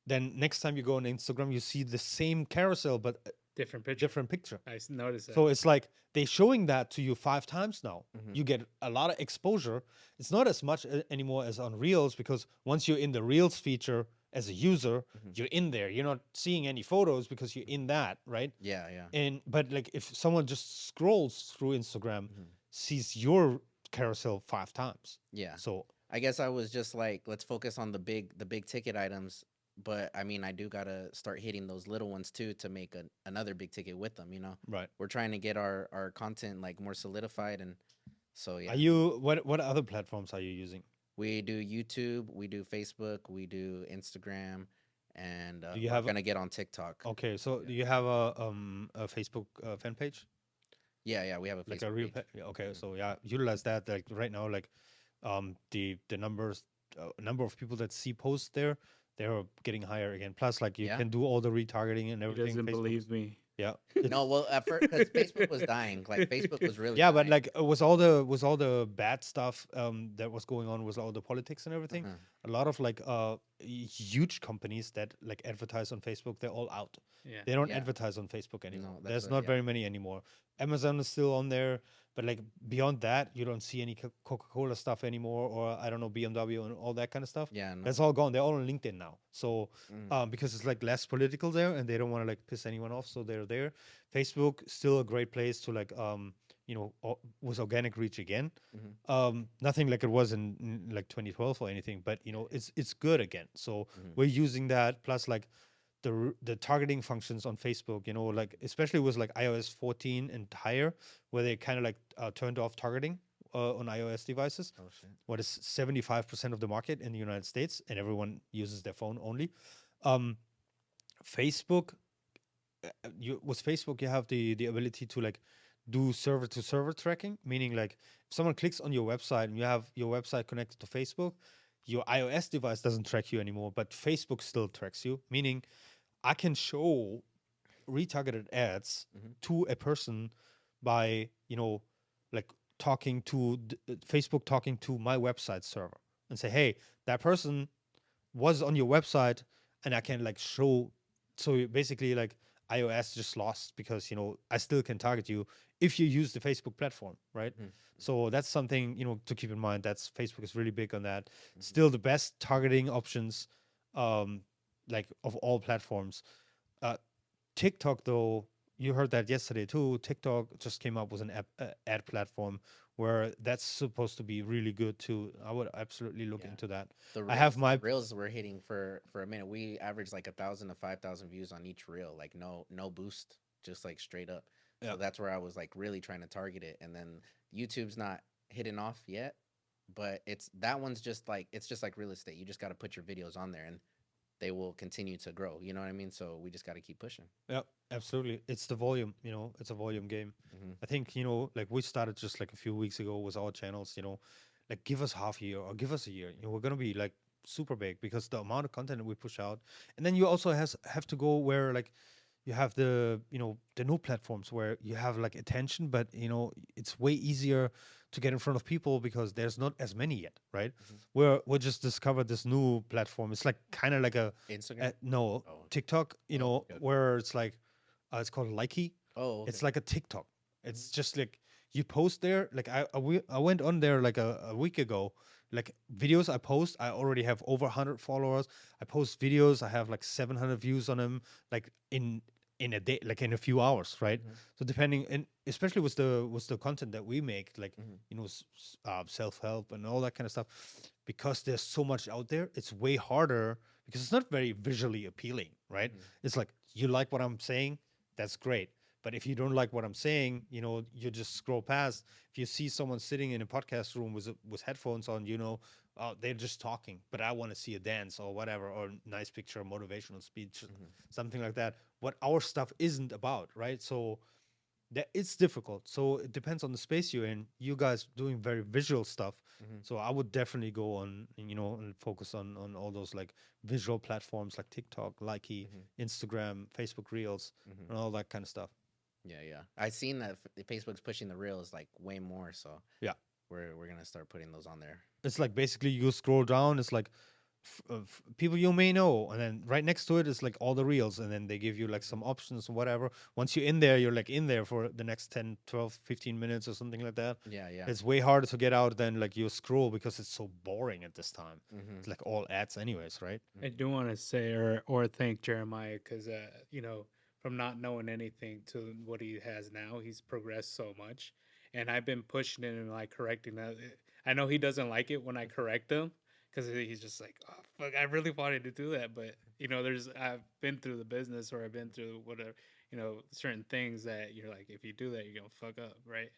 Then next time you go on Instagram, you see the same carousel but a Different picture. different picture. Noticed that. So it's like they showing that to you 5 times now. Mhm. You get a lot of exposure. It's not as much anymore as on Reels, because once you're in the Reels feature as a user, Mhm. you're in there. You're not seeing any photos because you're in that, right? Yeah, yeah. And but like if someone just scrolls through Instagram, Mhm. sees your carousel 5 times. Yeah. So I guess I was just like, let's focus on the big ticket items. But I mean, I do gotta start hitting those little ones too to make another big ticket with them. You know, right. we're trying to get our content like more solidified, and so yeah. Are you what other platforms are you using? We do YouTube, we do Facebook, we do Instagram, and Do you we're have gonna get on TikTok. okay, so Yeah. do you have a Facebook fan page? Yeah, yeah, we have a Like a Facebook real page. yeah, okay, Mhm. so yeah, utilize that. Like right now, like the numbers number of people that see posts there, they're getting higher again. Plus, like you Yeah. can do all the retargeting and He everything. doesn't Facebook believe me. yeah. No, well, at first, because Facebook was dying. Like Facebook was really Yeah, but dying. like was all the bad stuff that was going on with all the politics and everything. Uh-huh. A lot of like huge companies that like advertise on Facebook, they're all out. Yeah. They don't Yeah. advertise on Facebook anymore. No, that's There's what, not yeah. very many anymore. Amazon is still on there, but like beyond that, you don't see any Coca-Cola stuff anymore, or I don't know, BMW and all that kind of stuff. Yeah, no. That's all gone. They're all on LinkedIn now. So Mm. because it's like less political there, and they don't want to like piss anyone off, so they're there. Facebook still a great place to like with organic reach again. Mhm. Nothing like it was in like 2012 or anything, but you know it's good again. So Mhm. we're using that, plus like the targeting functions on Facebook, you know, like especially with like iOS 14 and higher, where they kind of like turned off targeting on iOS devices. Oh shit. What is 75% of the market in the United States, and everyone uses their phone only. Um, Facebook, you with Facebook, you have the ability to like do server to server tracking, meaning like if someone clicks on your website and you have your website connected to Facebook, your iOS device doesn't track you anymore, but Facebook still tracks you, meaning I can show retargeted ads Mhm. to a person by, you know, like talking to Facebook, talking to my website server and say, hey, that person was on your website, and I can like show. So basically, like iOS just lost because, you know, I still can target you if you use the Facebook platform, right? Mhm. So that's something, you know, to keep in mind. That's Facebook is really big on that. Mhm. Still the best targeting options, like of all platforms. Uh, TikTok, though, you heard that yesterday too. TikTok just came up with an ad platform where that's supposed to be really good too. I would absolutely look Yeah. into that. The I have reels, my the reels we're hitting for a minute. We average like 1,000 to 5,000 views on each reel. Like no boost, just like straight up. yeah. So that's where I was like really trying to target it. And then YouTube's not hitting off yet, but it's that one's just like it's just like real estate. You just got to put your videos on there, and they will continue to grow. You know what I mean? So we just got to keep pushing. Yeah, absolutely. It's the volume, you know, it's a volume game. Mhm. I think, you know, like we started just like a few weeks ago with our channels, you know, like give us half a year or give us a year. You know, we're going to be like super big because the amount of content that we push out. And then you also have to go where like you have the, you know, the new platforms where you have like attention, but, you know, it's way easier to get in front of people because there's not as many yet, right? Mhm. We just discovered this new platform. It's like kind of like Instagram. no, Oh. TikTok, you Oh, know, okay, okay. where it's like it's called Likey. Oh, okay. It's like a TikTok. It's just like you post there. Like I went on there like a week ago. Like videos I post, I already have over 100 followers. I post videos, I have like 700 views on them. Like in a day, like in a few hours, right? Mhm. So depending, and especially with the content that we make, like Mhm. you know, self help and all that kind of stuff, because there's so much out there, it's way harder because it's not very visually appealing, right? Mhm. It's like you like what I'm saying, that's great. But if you don't like what I'm saying, you know, you just scroll past. If you see someone sitting in a podcast room with headphones on, you know, they're just talking, but I want to see a dance or whatever, or nice picture, motivational speech, Mhm. something like that. What our stuff isn't about, right? So that it's difficult. So it depends on the space you're in. You guys doing very visual stuff. Mhm. So I would definitely go on, you know, and focus on all those like visual platforms like TikTok, Likey, Mhm. Instagram, Facebook Reels, Mhm. and all that kind of stuff. Yeah. I seen that Facebook's pushing the reels like way more, so Yeah. we're gonna start putting those on there. It's like basically you scroll down, it's like people you may know, and then right next to it is like all the reels, and then they give you like some options or whatever. Once you're in there, you're like in there for the next 10, 12, 15 minutes or something like that. Yeah. It's way harder to get out than like you scroll because it's so boring at this time. Mm-hmm. It's like all ads anyways, right? I do want to say or thank Jeremiah because you know, from not knowing anything to what he has now, he's progressed so much, and I've been pushing it and like correcting that. I know he doesn't like it when I correct him because he's just like, oh fuck, I really wanted to do that, but you know, I've been through the business or I've been through whatever, you know, certain things that you're like, if you do that, you're gonna fuck up, right?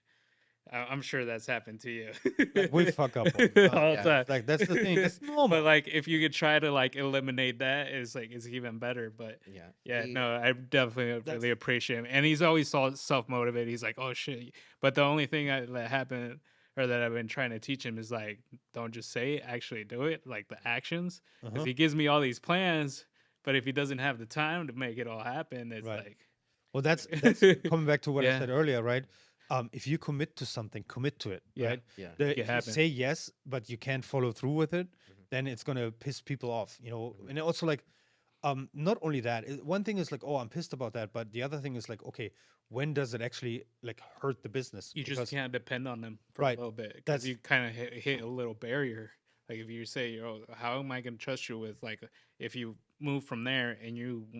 I'm sure that's happened to you. Like we fuck up all the time. All the Yeah. time. Like that's the thing. That's normal. But like, if you could try to like eliminate that, it's even better. But yeah, We- no, I definitely That's- really appreciate him, and he's always self motivated. He's like, oh shit. But the only thing that happened or that I've been trying to teach him is like, don't just say it, actually do it, like the actions. Because Uh-huh. he gives me all these plans, but if he doesn't have the time to make it all happen, it's Right. like, Well, that's coming back to what I Yeah. said earlier, right? If you commit to something, commit to it, Yeah. right? Yeah. The, Make it if you happen. say yes, but you can't follow through with it, Mhm. then it's gonna piss people off, you know. Mhm. And also like, not only that, one thing is like, oh, I'm pissed about that, but the other thing is like, okay, when does it actually like hurt the business? you just Because- can't depend on them for Right. a little bit because That's- you kind of hit a little barrier. Like if you say, "Oh, how am I going to trust you with like if you move from there and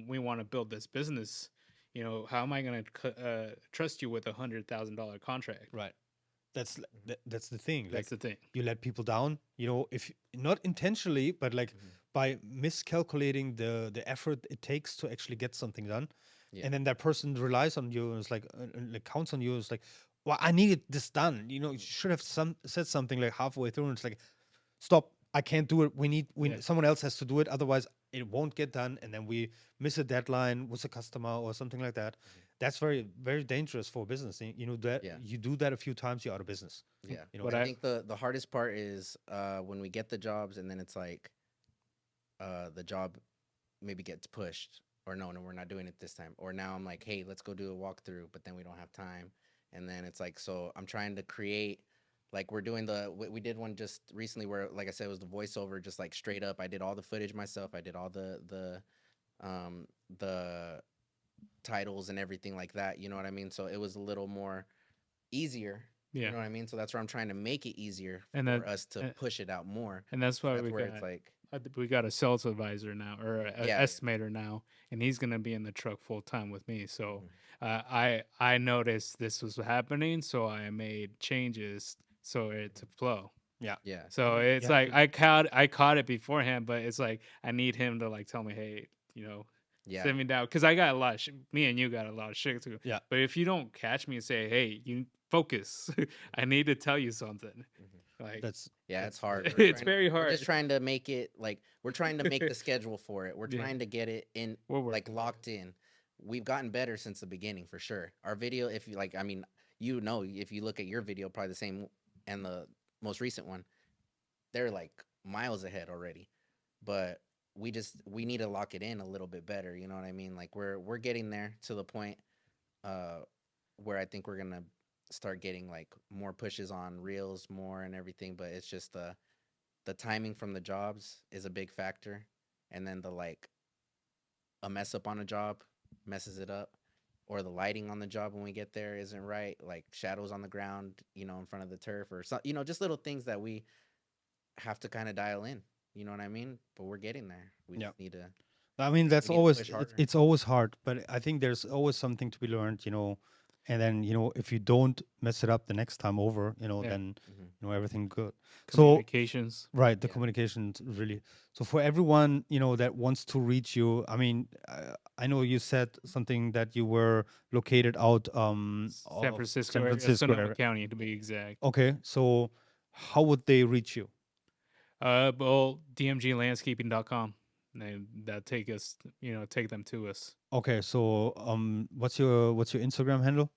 we want to build this business, you know, how am I going to trust you with $100,000 contract?" Right. That's the thing. That's Like the thing. you let people down, you know, if not intentionally, but like Mhm. by miscalculating the effort it takes to actually get something done. Yeah. And then that person relies on you and it's like counts on you. It's like, well, I needed this done. You know, you should have said something like halfway through, and it's like, stop, I can't do it. Yeah. Someone else has to do it. Otherwise, it won't get done, and then we miss a deadline with a customer or something like that. That's very very dangerous for business. You know that Yeah. you do that a few times, you're out of business. Yeah. You know, But I I- think the hardest part is when we get the jobs and then it's like the job maybe gets pushed or no, we're not doing it this time. Or now I'm like, hey, let's go do a walkthrough, but then we don't have time. And then it's like, so I'm trying to create like we're doing we did one just recently where like I said it was the voiceover just like straight up. I did all the footage myself. I did all the titles and everything like that. You know what I mean? So it was a little more easier. Yeah. You know what I mean? So that's where I'm trying to make it easier And for that- us to and- push it out more. And that's why That's we where got it's like, we got a sales advisor now or an Yeah, yeah. estimator now, and he's gonna be in the truck full time with me. So Mhm. I noticed this was happening, so I made changes so it to flow. yeah, So it's Yeah, like I caught it beforehand, but it's like I need him to like tell me, hey, you know, yeah, sit me down because I got a lot of me and you got a lot of shit too. Yeah. But if you don't catch me and say, hey, you focus, I need to tell you something. Mhm. Like that's yeah. It's hard. it's very We're hard. just trying to make it like we're trying to make the schedule for it. We're Yeah. trying to get it in We're like working on it. locked in. We've gotten better since the beginning for sure. Our video, if you like, I mean, you know, if you look at your video, probably the same and the most recent one, they're like miles ahead already. But we need to lock it in a little bit better. You know what I mean? Like we're getting there to the point where I think we're gonna start getting like more pushes on reels more and everything. But it's just the timing from the jobs is a big factor, and then the like a mess up on a job messes it up, or the lighting on the job when we get there isn't right, like shadows on the ground, you know, in front of the turf or something, you know, just little things that we have to kind of dial in. You know what I mean? But we're getting there. We Yeah. just need to. I mean, that's We need to always push harder. it's always hard, but I think there's always something to be learned, you know. And then, you know, if you don't mess it up the next time over, you know, Yeah. then Mhm. you know everything good. So Communications. right, the Yeah. communication really. So for everyone, you know, that wants to reach you, I mean, I know you said something that you were located out San of Francisco, San area, Francisco Sonoma area. County to be exact. Okay, so how would they reach you? Well, dmglandscaping.com. And that take us, you know, take them to us. Okay, so what's your Instagram handle?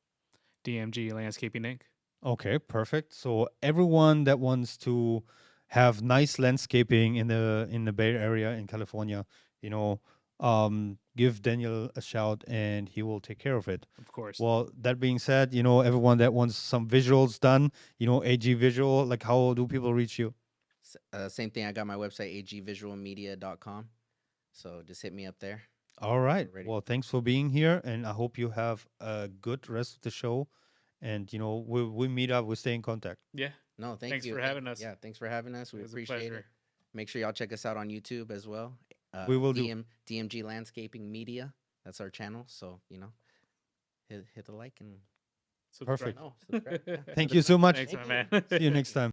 DMG Landscaping Inc. Okay, perfect. So everyone that wants to have nice landscaping in the Bay Area in California, you know, give Daniel a shout, and he will take care of it. Of course. Well, that being said, everyone that wants some visuals done, AG Visual, like how do people reach you? Same thing. I got my website agvisualmedia.com. So just hit me up there. All right. Ready. Well, thanks for being here, and I hope you have a good rest of the show. And we meet up. We stay in contact. Yeah. No, Thanks you. for having us. Yeah, thanks for having us. We It was a appreciate pleasure. it. Make sure y'all check us out on YouTube as well. We will do. DMG Landscaping Media. That's our channel. So hit the like and Subscribe. Perfect. subscribe. Yeah. Thank you so much. Thanks, my man. See you next time.